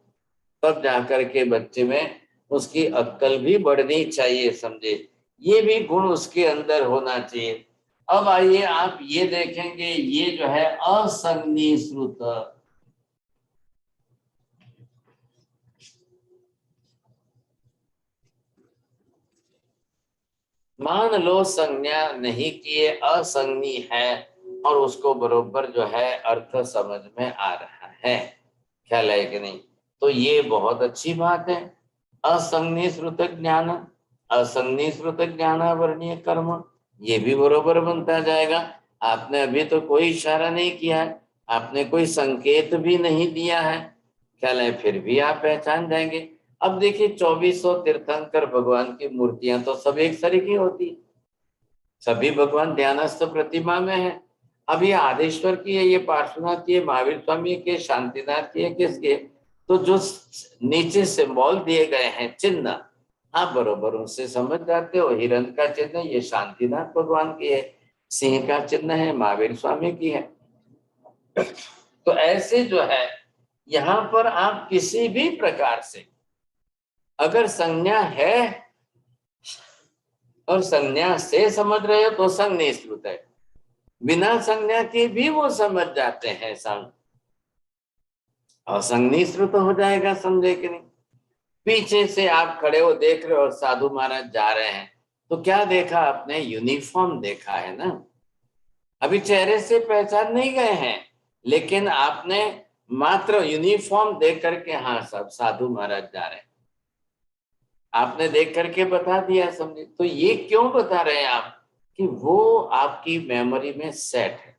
तब जाकर के बच्चे में उसकी अक्ल भी बढ़नी चाहिए, समझे, ये भी गुण उसके अंदर होना चाहिए। अब आइए आप ये देखेंगे, ये जो है असंज्ञी श्रुत, मान लो संज्ञा नहीं किए, असंज्ञी है और उसको बरोबर जो है अर्थ समझ में आ रहा है, ख्याल है कि नहीं, तो ये बहुत अच्छी बात है। असंज्ञी श्रुत ज्ञान, असंज्ञी श्रुत ज्ञान वर्णीय कर्म, ये भी बरोबर बनता जाएगा। आपने अभी तो कोई इशारा नहीं किया है, आपने कोई संकेत भी नहीं दिया है, ख्याल है, फिर भी आप पहचान जाएंगे। अब देखिए 2400 तीर्थंकर भगवान की मूर्तियां तो सब एक सरीकी होती, सभी भगवान ध्यानस्थ प्रतिमा में है। अब ये आदेश्वर की है, ये पार्श्वनाथ की है, महावीर स्वामी के, शांतिनाथ की है, किसके, तो जो नीचे सिंबल दिए गए हैं चिन्ह, आप बरोबर उनसे समझ जाते हो। हिरण का चिन्ह ये शांतिनाथ भगवान की है, सिंह का चिन्ह है महावीर स्वामी की है। तो ऐसे जो है यहाँ पर आप किसी भी प्रकार से अगर संज्ञा है और संज्ञा से समझ रहे हो तो संज्ञा श्रुत है, बिना संज्ञा के भी वो समझ जाते हैं संग, और संज्ञा श्रुत हो जाएगा, समझे कि नहीं। पीछे से आप खड़े हो देख रहे हो साधु महाराज जा रहे हैं, तो क्या देखा आपने, यूनिफॉर्म देखा है ना, अभी चेहरे से पहचान नहीं गए हैं, लेकिन आपने मात्र यूनिफॉर्म देख करके हाँ सब साधु महाराज जा रहे हैं, आपने देख करके बता दिया, समझे। तो ये क्यों बता रहे हैं आप, कि वो आपकी मेमोरी में सेट है,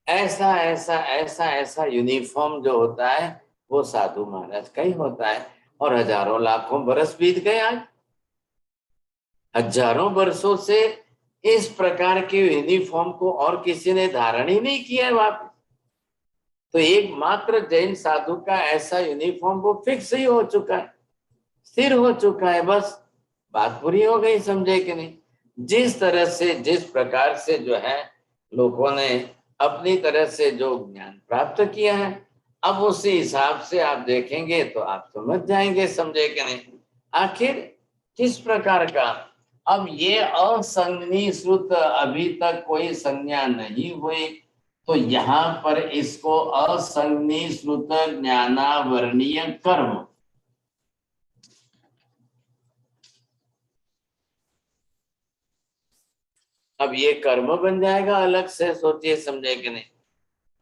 ऐसा ऐसा ऐसा ऐसा यूनिफॉर्म जो होता है वो साधु महाराज का ही होता है। और हजारों लाखों बरस बीत गए, आज हजारों वर्षों से इस प्रकार के यूनिफॉर्म को और किसी ने धारण ही नहीं किया है वापस, तो एकमात्र जैन साधु का ऐसा यूनिफॉर्म वो फिक्स ही हो चुका है, स्थिर हो चुका है, बस बात पूरी हो गई, समझे कि नहीं। जिस तरह से जिस प्रकार से जो है लोगों ने अपनी तरह से जो ज्ञान प्राप्त किया है, अब उसी हिसाब से आप देखेंगे तो आप समझ जाएंगे, समझे कि नहीं। आखिर किस प्रकार का, अब ये असंज्ञी श्रुत, अभी तक कोई संज्ञा नहीं हुई, तो यहाँ पर इसको असंज्ञी श्रुत ज्ञानावर्णीय कर्म, अब ये कर्म बन जाएगा अलग से, सोचिए, समझे कि नहीं।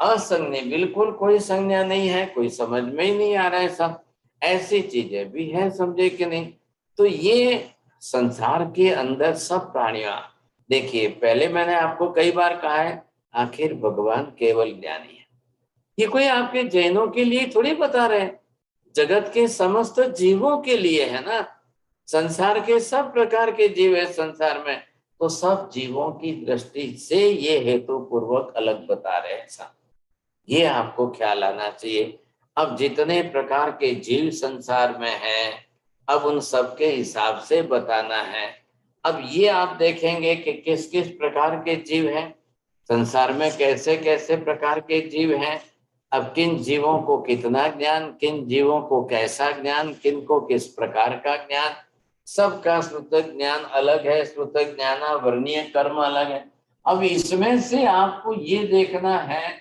असंज्ञ, बिल्कुल कोई संज्ञा नहीं है, कोई समझ में ही नहीं आ रहा है, सब ऐसी चीजें भी है, समझे कि नहीं। तो ये संसार के अंदर सब प्राणियां, देखिए पहले मैंने आपको कई बार कहा है, आखिर भगवान केवल ज्ञानी है, ये कोई आपके जैनों के लिए थोड़ी बता रहे हैं, जगत के समस्त जीवों के लिए है ना, संसार के सब प्रकार के जीव है संसार में, तो सब जीवों की दृष्टि से ये हेतु पूर्वक अलग बता रहे हैं, ये आपको ख्याल आना चाहिए। अब जितने प्रकार के जीव संसार में हैं, अब उन सब के हिसाब से बताना है। अब ये आप देखेंगे कि किस किस प्रकार के जीव हैं संसार में, कैसे कैसे प्रकार के जीव हैं, अब किन जीवों को कितना ज्ञान, किन जीवों को कैसा ज्ञान, किन को किस प्रकार का ज्ञान, सबका श्रुत ज्ञान अलग है, श्रुत ज्ञानावर्णीय कर्म अलग है। अब इसमें से आपको ये देखना है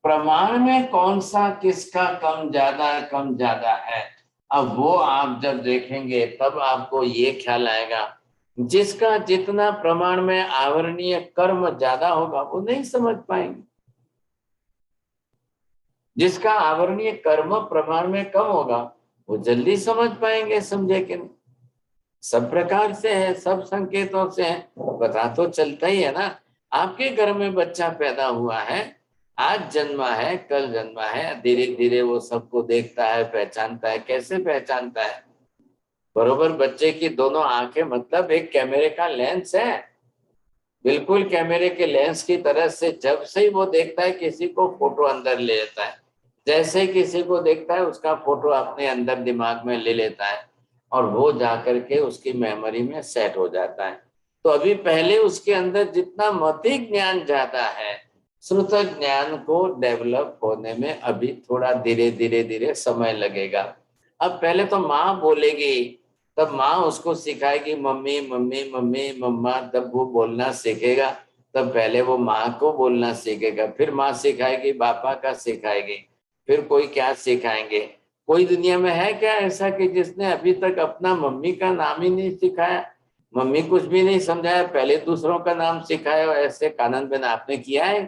प्रमाण में कौन सा किसका कम ज्यादा है। अब वो आप जब देखेंगे तब आपको ये ख्याल आएगा, जिसका जितना प्रमाण में आवरणीय कर्म ज्यादा होगा वो नहीं समझ पाएंगे, जिसका आवरणीय कर्म प्रमाण में कम होगा वो जल्दी समझ पाएंगे, समझे कि नहीं। सब प्रकार से है, सब संकेतों से है, पता तो चलता ही है ना। आपके घर में बच्चा पैदा हुआ है, आज जन्मा है, कल जन्मा है, धीरे धीरे वो सबको देखता है, पहचानता है। कैसे पहचानता है, बरोबर बच्चे की दोनों आंखें मतलब एक कैमरे का लेंस है, बिल्कुल कैमरे के लेंस की तरह से, जब से ही वो देखता है किसी को फोटो अंदर ले लेता है, जैसे ही किसी को देखता है उसका फोटो अपने अंदर दिमाग में ले लेता है और वो जाकर के उसकी मेमोरी में सेट हो जाता है। तो अभी पहले उसके अंदर जितना मौतिक ज्ञान ज्यादा है, श्रुत ज्ञान को डेवलप होने में अभी थोड़ा धीरे धीरे धीरे समय लगेगा। अब पहले तो माँ बोलेगी, तब माँ उसको सिखाएगी मम्मी मम्मी मम्मी मम्मा, तब वो बोलना सीखेगा। तब पहले वो माँ को बोलना सीखेगा, फिर माँ सिखाएगी, पापा का सिखाएगी, फिर कोई क्या सिखाएंगे। कोई दुनिया में है क्या ऐसा कि जिसने अभी तक अपना मम्मी का नाम ही नहीं सिखाया, मम्मी कुछ भी नहीं समझाया, पहले दूसरों का नाम सिखाया? ऐसे कानन बेन आपने किया है?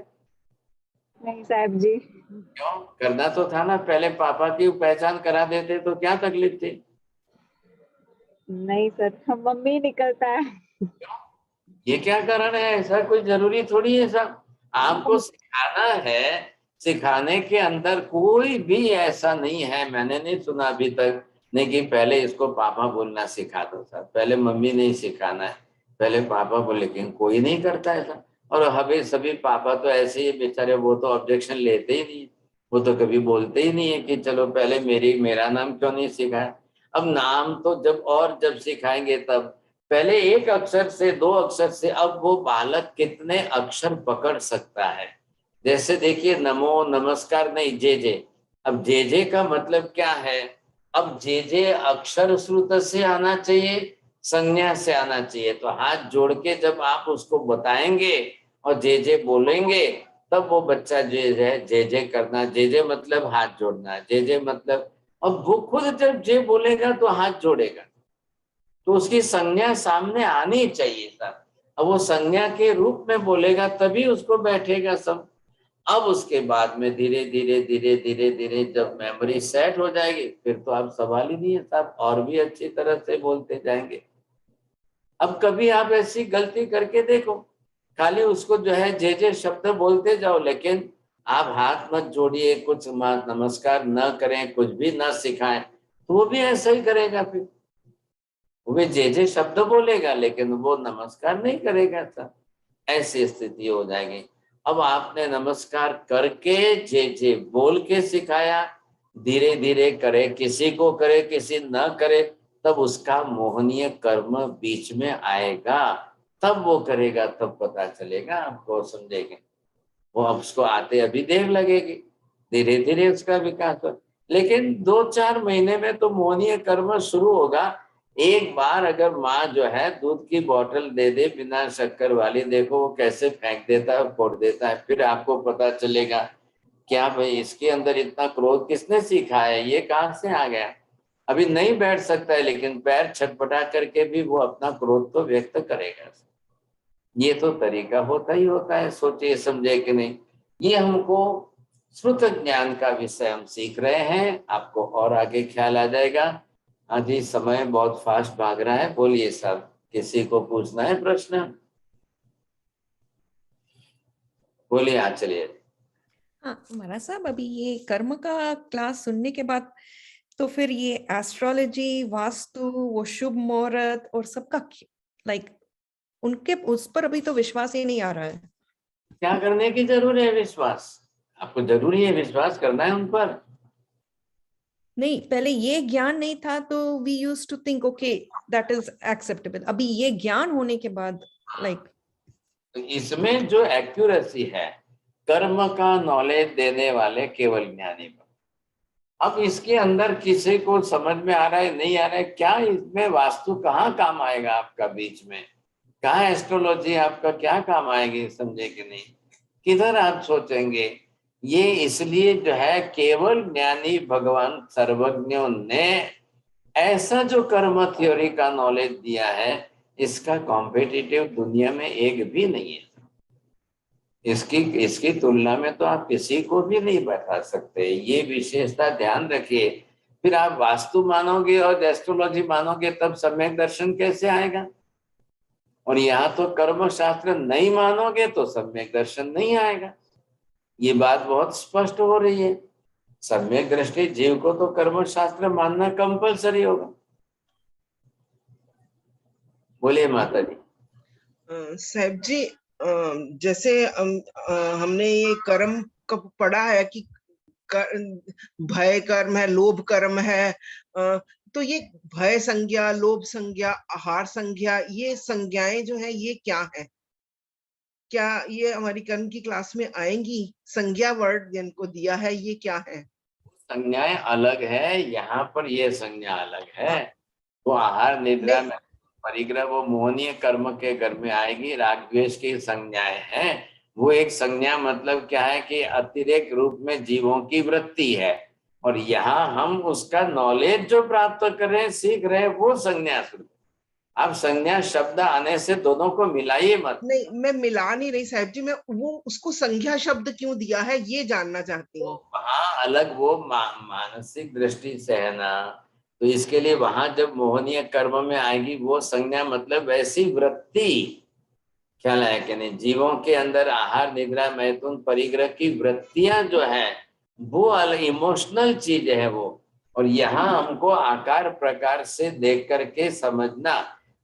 नहीं साहब जी। क्यों? करना तो था ना, पहले पापा की पहचान करा देते तो क्या तकलीफ थी? नहीं सर, मम्मी निकलता है। ये क्या कारण है? ऐसा कोई जरूरी थोड़ी है सब, आपको सिखाना है। सिखाने के अंदर कोई भी ऐसा नहीं है, मैंने नहीं सुना अभी तक नहीं कि पहले इसको पापा बोलना सिखा दो सर, पहले मम्मी नहीं सिखाना है, पहले पापा बोले। लेकिन कोई नहीं करता ऐसा। और हमें सभी पापा तो ऐसे ही बेचारे, वो तो ऑब्जेक्शन लेते ही नहीं, वो तो कभी बोलते ही नहीं है कि चलो पहले मेरा नाम क्यों नहीं सिखाया। अब नाम तो जब सिखाएंगे तब, पहले एक अक्षर से, दो अक्षर से, अब वो बालक कितने अक्षर पकड़ सकता है। जैसे देखिए नमो नमस्कार नहीं, जे। अब जे का मतलब क्या है? अब जे अक्षर श्रुत से आना चाहिए, संज्ञा से आना चाहिए। तो हाथ जोड़ के जब आप उसको बताएंगे और जे बोलेंगे, तब वो बच्चा जे करना, जे मतलब हाथ जोड़ना, जे मतलब, अब वो खुद जब जे बोलेगा तो हाथ जोड़ेगा, तो उसकी संज्ञा सामने आनी चाहिए सर। अब वो संज्ञा के रूप में बोलेगा तभी उसको बैठेगा सब। अब उसके बाद में धीरे धीरे धीरे धीरे धीरे जब मेमोरी सेट हो जाएगी, फिर तो आप सवाल ही नहीं है साहब, और भी अच्छी तरह से बोलते जाएंगे। अब कभी आप ऐसी गलती करके देखो, खाली उसको जो है जे शब्द बोलते जाओ, लेकिन आप हाथ मत जोड़िए, कुछ नमस्कार न करें, कुछ भी न सिखाएं, तो वो भी ऐसा ही करेगा। फिर वो जे शब्द बोलेगा लेकिन वो नमस्कार नहीं करेगा सर, ऐसी स्थिति हो जाएगी। अब आपने नमस्कार करके जे बोल के सिखाया, धीरे धीरे करे, किसी को करे किसी न करे, तब उसका मोहनीय कर्म बीच में आएगा, तब वो करेगा, तब पता चलेगा आपको, समझेंगे। वो अब उसको आते अभी देर लगेगी, धीरे धीरे उसका विकास हो। लेकिन 2-4 महीने में तो मोहनीय कर्म शुरू होगा। एक बार अगर माँ जो है दूध की बोतल दे दे बिना शक्कर वाली, देखो वो कैसे फेंक देता है, फोड़ देता है, फिर आपको पता चलेगा क्या भाई इसके अंदर इतना क्रोध किसने सीखा है, ये कहाँ से आ गया। अभी नहीं बैठ सकता है, लेकिन पैर छटपटा करके भी वो अपना क्रोध तो व्यक्त करेगा। ये तो तरीका होता ही होता है, सोचिए समझे कि नहीं। ये हमको श्रुत ज्ञान का विषय हम सीख रहे हैं, आपको और आगे ख्याल आ जाएगा। हाँ जी, समय बहुत फास्ट भाग रहा है, बोलिए साहब, किसी को पूछना है प्रश्न? बोलिए, हाँ चलिए। हाँ महाराज साहब, अभी ये कर्म का क्लास सुनने के बाद तो फिर ये एस्ट्रोलॉजी, वास्तु, वो शुभ मुहूर्त और सबका लाइक उनके उस पर अभी तो विश्वास ही नहीं आ रहा है। क्या करने की जरूरत है विश्वास? आपको जरूरी है विश्वास करना है उन पर? नहीं, पहले ये ज्ञान नहीं था तो we used to think okay that is acceptable. अभी ये ज्ञान होने के बाद लाइक तो इसमें जो एक्यूरेसी है, कर्म का नॉलेज देने वाले केवल ज्ञानी पर। अब इसके अंदर किसी को समझ में आ रहा है नहीं आ रहा है, क्या इसमें वास्तु कहाँ काम आएगा आपका बीच में, कहाँ एस्ट्रोलॉजी आपका क्या काम आएगी, समझे कि नहीं, किधर आप सोचेंगे। ये इसलिए जो है केवल ज्ञानी भगवान सर्वज्ञों ने ऐसा जो कर्म थ्योरी का नॉलेज दिया है, इसका कॉम्पिटिटिव दुनिया में एक भी नहीं है। इसकी तुलना में तो आप किसी को भी नहीं बैठा सकते, ये विशेषता ध्यान रखिए। फिर आप वास्तु मानोगे और एस्ट्रोलॉजी मानोगे, तब सम्यक दर्शन कैसे आएगा? और यहाँ तो कर्म शास्त्र नहीं मानोगे तो सम्यक दर्शन नहीं आएगा। ये बात बहुत स्पष्ट हो रही है। सम्यक दृष्टि जीव को तो कर्म शास्त्र मानना कंपलसरी होगा। बोलिए माता जी। साहब जी, जैसे हमने ये कर्म कब पढ़ा है कि भय कर्म है, लोभ कर्म है, तो ये भय संज्ञा, लोभ संज्ञा, आहार संज्ञा, ये संज्ञाएं जो है ये क्या है? क्या ये हमारी कर्म की क्लास में आएंगी? संज्ञा वर्ड जिनको दिया है ये क्या है? संज्ञाएं अलग है, यहाँ पर ये संज्ञा अलग है। वो आहार निद्रा में परिग्रह वो मोहनीय कर्म के घर में आएगी, राग द्वेष की संज्ञाएं हैं। वो एक संज्ञा मतलब क्या है कि अतिरेक रूप में जीवों की वृत्ति है, और यहाँ हम उसका नॉलेज जो प्राप्त कर रहे हैं, सीख रहे हैं, वो संज्ञा स्वरूप। आप संज्ञा शब्द आने से दोनों को मिलाइए मत। नहीं, मैं मिला नहीं रही साहब जी, मैं वो उसको संज्ञा शब्द क्यों दिया है ये जानना चाहती हूँ। वहाँ अलग वो मानसिक दृष्टि से है ना, तो इसके लिए वहां जब मोहनीय कर्म में आएगी वो संज्ञा मतलब वैसी वृत्ति, ख्याल है कि नहीं, जीवों के अंदर आहार निद्रा मैथुन परिग्रह की वृत्तियां जो है वो अलग इमोशनल चीज है वो। और यहाँ हमको आकार प्रकार से देख करके समझना।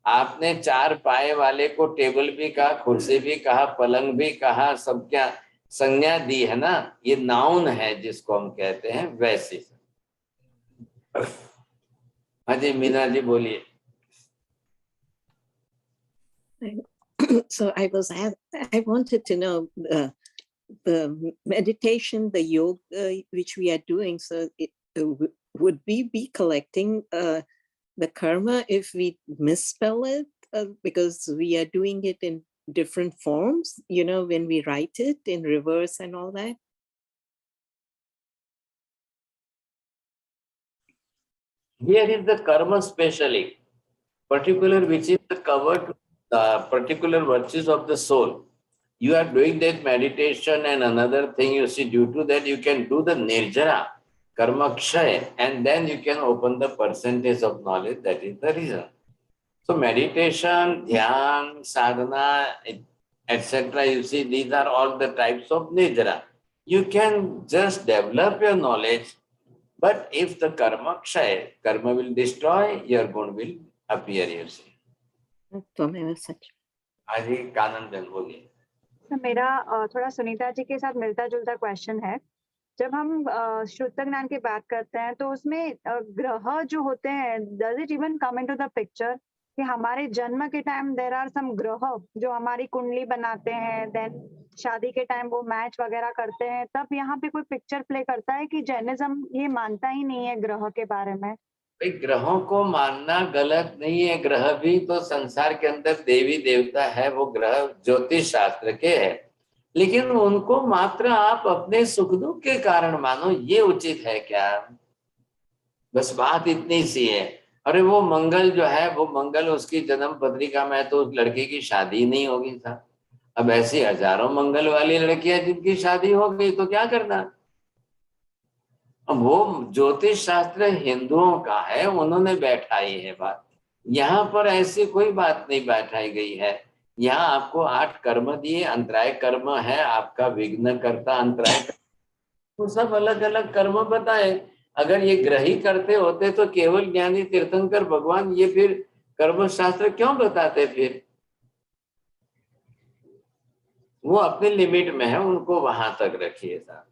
आपने चार पाए वाले को टेबल भी कहा, कुर्सी भी कहा, पलंग भी कहा, सब क्या संज्ञा दी है ना, ये नाउन है जिसको हम कहते हैं वैसे। हाँ जी मीना जी बोलिए। So I wanted to know the meditation, the yoga which we are doing. So would we be collecting the karma if we misspell it because we are doing it in different forms? You know, when we write it in reverse and all that. Here is the karma specially, particular which is the covered particular virtues of the soul. You are doing that meditation and another thing you see, due to that you can do the nirjara, karma kshay, and then you can open the percentage of knowledge. That is the reason. So meditation, dhyan, sadhana, etc. You see, these are all the types of nirjara. You can just develop your knowledge, but if the karma kshay, karma will destroy, your gun will appear, you see. आज ही कानन बहन बोलिए। तो मेरा थोड़ा सुनीता जी के साथ मिलता जुलता क्वेश्चन है। जब हम शुद्ध ज्ञान की बात करते हैं तो उसमें ग्रह जो होते हैं, does it even come into the picture कि हमारे जन्म के टाइम देयर आर सम ग्रह जो हमारी कुंडली बनाते हैं, देन शादी के टाइम वो मैच वगैरह करते हैं, तब यहाँ पे कोई पिक्चर प्ले करता है कि जैनिज्म ये मानता ही नहीं है ग्रह के बारे में? ग्रहों को मानना गलत नहीं है। ग्रह भी तो संसार के अंदर देवी देवता है, वो ग्रह ज्योतिष शास्त्र के है, लेकिन उनको मात्र आप अपने सुख दुख के कारण मानो, ये उचित है क्या? बस बात इतनी सी है। अरे वो मंगल जो है, वो मंगल उसकी जन्म पत्रिका में तो उस लड़के की शादी नहीं होगी था। अब ऐसी हजारों मंगल वाली लड़कियां जिनकी शादी हो गई तो क्या करना? वो ज्योतिष शास्त्र हिंदुओं का है, उन्होंने बैठाई है बात। यहाँ पर ऐसी कोई बात नहीं बैठाई गई है। यहाँ आपको 8 कर्म दिए, अंतराय कर्म है आपका, विघ्न करता अंतराय, वो सब अलग अलग कर्म बताए। अगर ये ग्रही करते होते तो केवल ज्ञानी तीर्थंकर भगवान ये फिर कर्म शास्त्र क्यों बताते? फिर वो अपने लिमिट में है, उनको वहां तक रखिए साहब।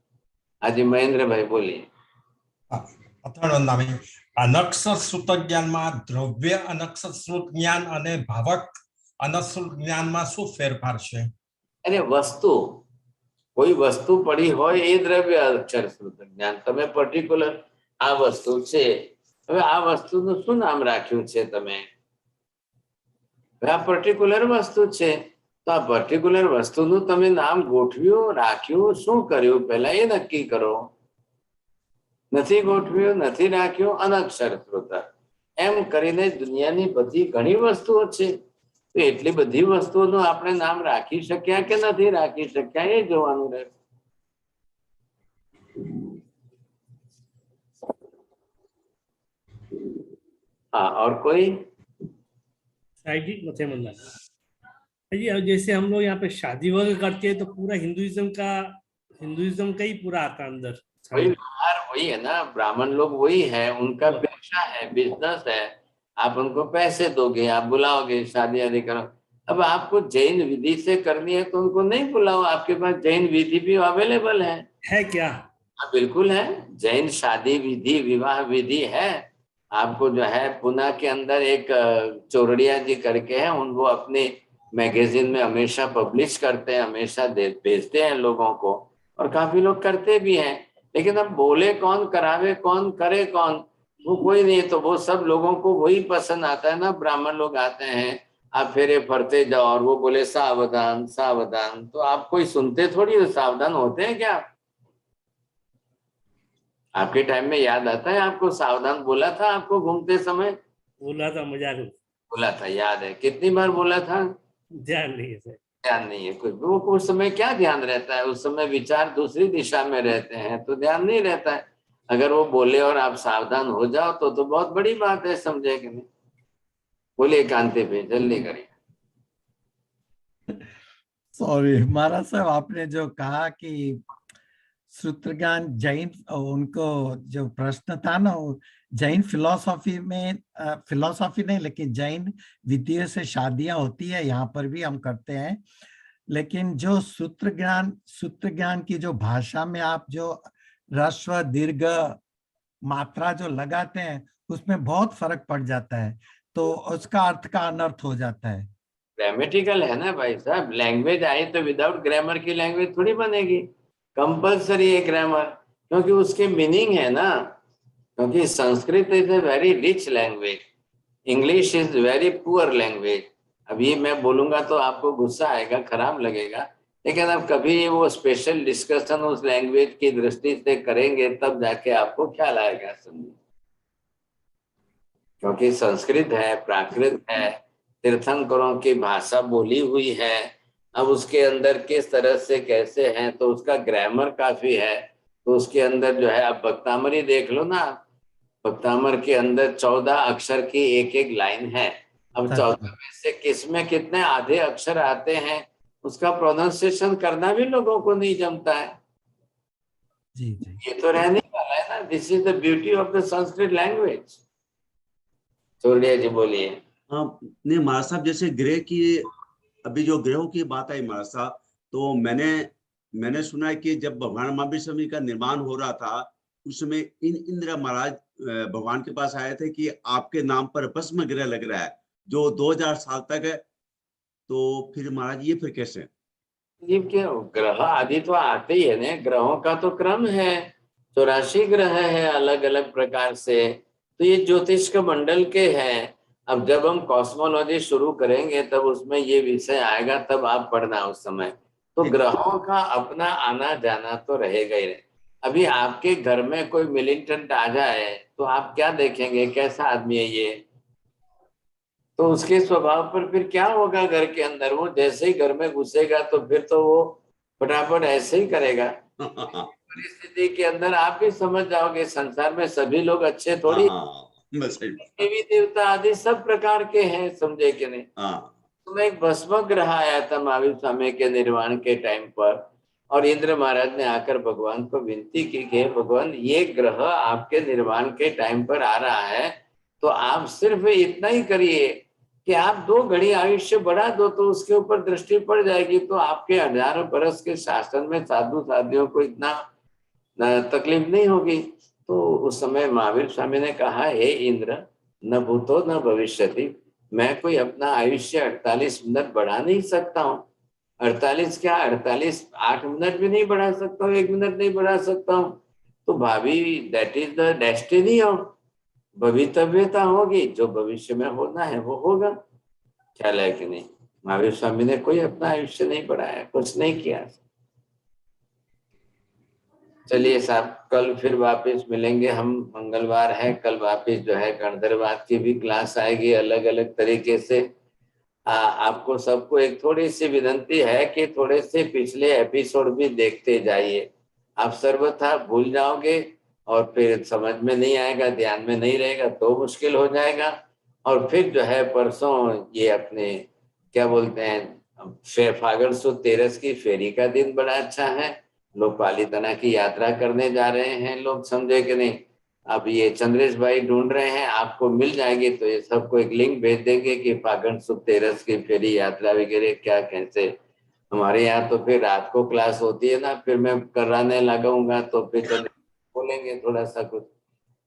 आज महेंद्र भाई बोलिए। अनक्षर श्रुत ज्ञान में द्रव्य अनक्षर श्रुत ज्ञान अने भावक अनश्रुत ज्ञान में शू फेरफार छे? अरे वस्तु, कोई वस्तु पड़ी हो ए द्रव्य अक्षर श्रुत ज्ञान। तमे पर्टिक्युलर आ वस्तु छे, હવે આ વસ્તુનું શું નામ રાખ્યું છે તમે? આ પર્ટિક્યુલર વસ્તુ છે તો આ પર્ટિક્યુલર વસ્તુનું તમે નામ ગોઠવ્યું, રાખ્યું, શું કર્યું પહેલા એ નક્કી કરો। નથી ગોઠવ્યું, નથી રાખ્યું, અનક્ષર શ્રુત એમ કરીને દુનિયાની બધી ઘણી વસ્તુઓ છે, તો એટલી બધી વસ્તુઓનું આપણે નામ રાખી શક્યા કે નથી રાખી શક્યા એ જોવાનું રહે। हाँ, और कोई? साहिब जी मथे मुन्ना जी, अब जैसे हम लोग यहाँ पे शादी वगैरह करते हैं तो पूरा हिंदुइज्म का ही पूरा आता अंदर। वही व्यवहार वही है ना, ब्राह्मण लोग वही है, उनका पेशा है, बिजनेस है। आप उनको पैसे दोगे, आप बुलाओगे, शादी आदि करो। अब आपको जैन विधि से करनी है तो उनको नहीं बुलाओ, आपके पास जैन विधि भी अवेलेबल है क्या? हाँ बिल्कुल है, जैन शादी विधि विवाह विधि है। आपको जो है पुणे के अंदर एक चोरड़िया जी करके है, उनको अपने मैगजीन में हमेशा पब्लिश करते हैं, हमेशा भेजते हैं लोगों को, और काफी लोग करते भी हैं। लेकिन अब बोले कौन, करावे कौन, करे कौन, वो कोई नहीं। तो वो सब लोगों को वही पसंद आता है ना, ब्राह्मण लोग आते हैं, आप फेरे फरते जाओ और वो बोले सावधान सावधान, तो आप कोई सुनते थोड़ी हो, सावधान होते हैं क्या? आपके टाइम में याद आता है आपको सावधान बोला था आपको घूमते समय? बोला था, मजाक में। बोला था, याद है? कितनी बार बोला था? ध्यान नहीं है सर। ध्यान नहीं है कोई, वो उस समय क्या ध्यान रहता है, उस समय विचार दूसरी दिशा में रहते हैं, तो ध्यान नहीं रहता है। अगर वो बोले और आप सावधान हो जाओ तो बहुत बड़ी बात है, समझे कि नहीं? बोलिए कांति पे, जल्दी करिए। सॉरी महाराज साहब, आपने जो कहा कि सूत्रज्ञान जैन, उनको जो प्रश्न था ना, वो जैन फिलॉसफी में, फिलॉसफी नहीं लेकिन जैन विधियों से शादियां होती है, यहाँ पर भी हम करते हैं। लेकिन जो सूत्रज्ञान की जो भाषा में आप जो ह्रस्व दीर्घ मात्रा जो लगाते हैं, उसमें बहुत फर्क पड़ जाता है, तो उसका अर्थ का अनर्थ हो जाता है। ग्रामेटिकल है ना भाई साहब, लैंग्वेज आई तो विदाउट ग्रामर की लैंग्वेज थोड़ी बनेगी, कंपलसरी है ग्रामर, क्योंकि उसके मीनिंग है ना। क्योंकि Sanskrit is a very rich language, English is very poor language. अब ये मैं बोलूंगा तो आपको गुस्सा आएगा, खराब लगेगा, लेकिन अब कभी वो स्पेशल डिस्कशन उस लैंग्वेज की दृष्टि से करेंगे तब जाके आपको ख्याल आएगा, समझिए। क्योंकि संस्कृत है, प्राकृत है, तीर्थंकरों की भाषा बोली हुई है। अब उसके अंदर किस तरह से कैसे हैं, तो उसका ग्रामर काफी है। तो उसके अंदर जो है, आप भक्तामरी देख लो ना, भक्तामर के अंदर 14 अक्षर की एक एक लाइन है। अब 14 में से किसमें कितने आधे अक्षर आते हैं, उसका प्रोनाउंसिएशन करना भी लोगों को नहीं जमता है। जी जी, ये तो रहने वाला है ना, this is the beauty of the Sanskrit language. Surya ji बोलिए। हाँ, नहीं महाराज साहब, जैसे ग्रह की, अभी जो ग्रहों की बात आई महाराज साहब, तो मैंने सुना है कि जब भगवान महावीर स्वामी का निर्माण हो रहा था, उसमें इंद्र महाराज भगवान के पास आए थे कि आपके नाम पर भस्म ग्रह लग रहा है जो 2000 साल तक है। तो फिर महाराज ये फिर कैसे? ये क्या, ग्रह आदि तो आते ही है ना, ग्रहों का तो क्रम है, 84 ग्रह है अलग अलग प्रकार से, तो ये ज्योतिष के मंडल के हैं। अब जब हम कॉस्मोलॉजी शुरू करेंगे तब उसमें ये विषय आएगा, तब आप पढ़ना उस समय। तो ग्रहों का अपना आना जाना तो रहेगा ही। अभी आपके घर में कोई मिलिटेंट आ जाए तो आप क्या देखेंगे, कैसा आदमी है ये, तो उसके स्वभाव पर फिर क्या होगा घर के अंदर, वो जैसे ही घर में घुसेगा तो फिर तो वो फटाफट ऐसे ही करेगा। परिस्थिति के अंदर आप भी समझ जाओगे, संसार में सभी लोग अच्छे थोड़ी, देवी देवता आदि सब प्रकार के हैं, समझे कि नहीं? तो एक भस्म ग्रह आया था महावीर स्वामी के निर्वाण के टाइम पर, और इंद्र महाराज ने आकर भगवान को विनती की कि भगवान ये ग्रह आपके निर्वाण के टाइम पर आ रहा है, तो आप सिर्फ इतना ही करिए कि आप 2 घड़ी आयुष्य बढ़ा दो, तो उसके ऊपर दृष्टि पड़ जाएगी, तो आपके 1000 बरस के शासन में साधु साधियों को इतना तकलीफ नहीं होगी। तो उस समय महावीर स्वामी ने कहा, हे इंद्र, न भूतो न भविष्यति, मैं कोई अपना आयुष्य 48 मिनट बढ़ा नहीं सकता हूँ। 48 क्या, 48 8 मिनट भी नहीं बढ़ा सकता हूँ, 1 मिनट नहीं बढ़ा सकता हूँ। तो भाभी, that is the destiny of, भवितव्यता होगी, जो भविष्य में होना है वो होगा। ख्याल है कि नहीं? महावीर स्वामी ने कोई अपना आयुष्य नहीं बढ़ाया, कुछ नहीं किया। चलिए साहब, कल फिर वापस मिलेंगे हम, मंगलवार है, कल वापस जो है गणधरवाद की भी क्लास आएगी अलग अलग तरीके से। आपको सबको एक थोड़ी सी विनती है कि थोड़े से पिछले एपिसोड भी देखते जाइए। आप सर्वथा भूल जाओगे और फिर समझ में नहीं आएगा, ध्यान में नहीं रहेगा तो मुश्किल हो जाएगा। और फिर जो है परसों ये अपने क्या बोलते हैं, फागुन सुद 13 की फेरी का दिन बड़ा अच्छा है, लोग पालीताना की यात्रा करने जा रहे हैं लोग, समझे कि नहीं? अब ये चंद्रेश भाई ढूंढ रहे हैं, आपको मिल जाएगी, तो ये सबको एक लिंक भेज देंगे कि फागुन सुद 13 की फेरी यात्रा वगैरह क्या कैसे। हमारे यहाँ तो फिर रात को क्लास होती है ना, फिर मैं कराने लगाऊंगा तो फिर बोलेंगे थोड़ा सा कुछ,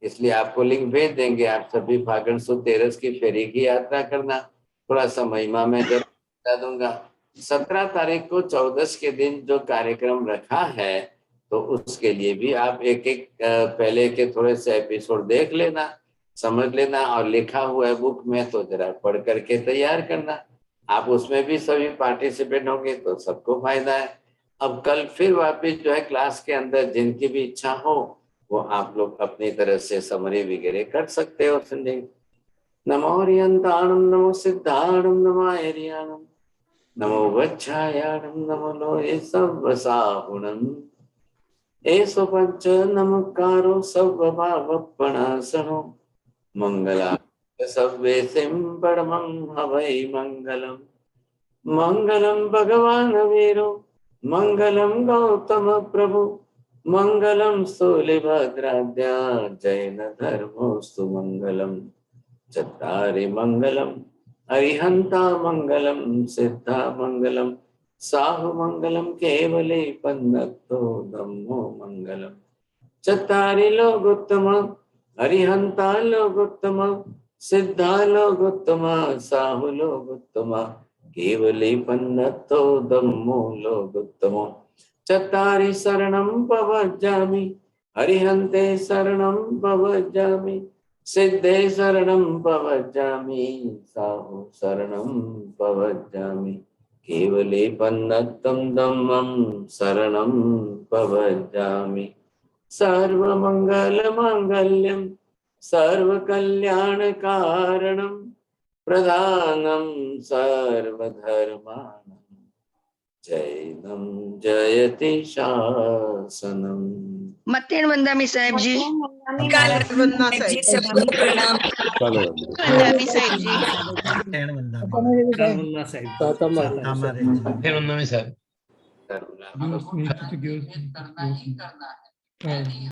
इसलिए आपको लिंक भेज देंगे। आप सभी फागण सुद 13 की फेरी की यात्रा करना। थोड़ा सा महिमा में जरूर बता दूंगा। 17 तारीख को 14 के दिन जो कार्यक्रम रखा है, तो उसके लिए भी आप एक एक पहले के थोड़े से एपिसोड देख लेना, समझ लेना, और लिखा हुआ है बुक में तो जरा पढ़ करके तैयार करना। आप उसमें भी सभी पार्टिसिपेट होंगे तो सबको फायदा है। अब कल फिर वापस जो है क्लास के अंदर जिनकी भी इच्छा हो वो आप लोग अपनी तरह से समरी वगैरह कर सकते हो। संजय नमो हरियंताणम, नमो सिद्धाणम, नमो हरियाणम, नमो वच्छायाणम, नमो लोहे सर्वसाहुणम, एसो पंच नमकारो सर्वभावपणासनो, मंगला सर्वे सिंपड़मं हवै मंगलम। मंगलम भगवान वीरो, मंगलम गौतम प्रभु, मंगलम स्थूलिभद्राद्या, जैन धर्मोस्तु मंगलम। चत्तारि मंगलम अरिहंता मंगलम, सिद्धा मंगलम, साहु मंगलम, केवले पन्नतो धम्मो मंगलम। चत्तारि लोकोत्तम अरिहंता लोकोत्तम, सिद्धा लोकोत्तम, साहु लोकोत्तम, केवले पन्नतो धम्मो लोकोत्तमो। चत्तारि शरणं पवज्जामि, अरिहन्ते शरणं पवज्जामि, सिद्धे शरणं पवज्जामि, साहु शरणं पवज्जामि, केवले पन्नतं धम्मं शरणं पवज्जामि। सर्वमंगलमांगल्यं सर्वकल्याणकारणं, प्रधानं सर्वधर्माणां, जैनं जयति शासनम्। मतेन वंदामी साहेब जी। वंदना साहिब जी, सबको प्रणाम। वंदामी साहिब जी। वंदना साहिब। करना ही करना है।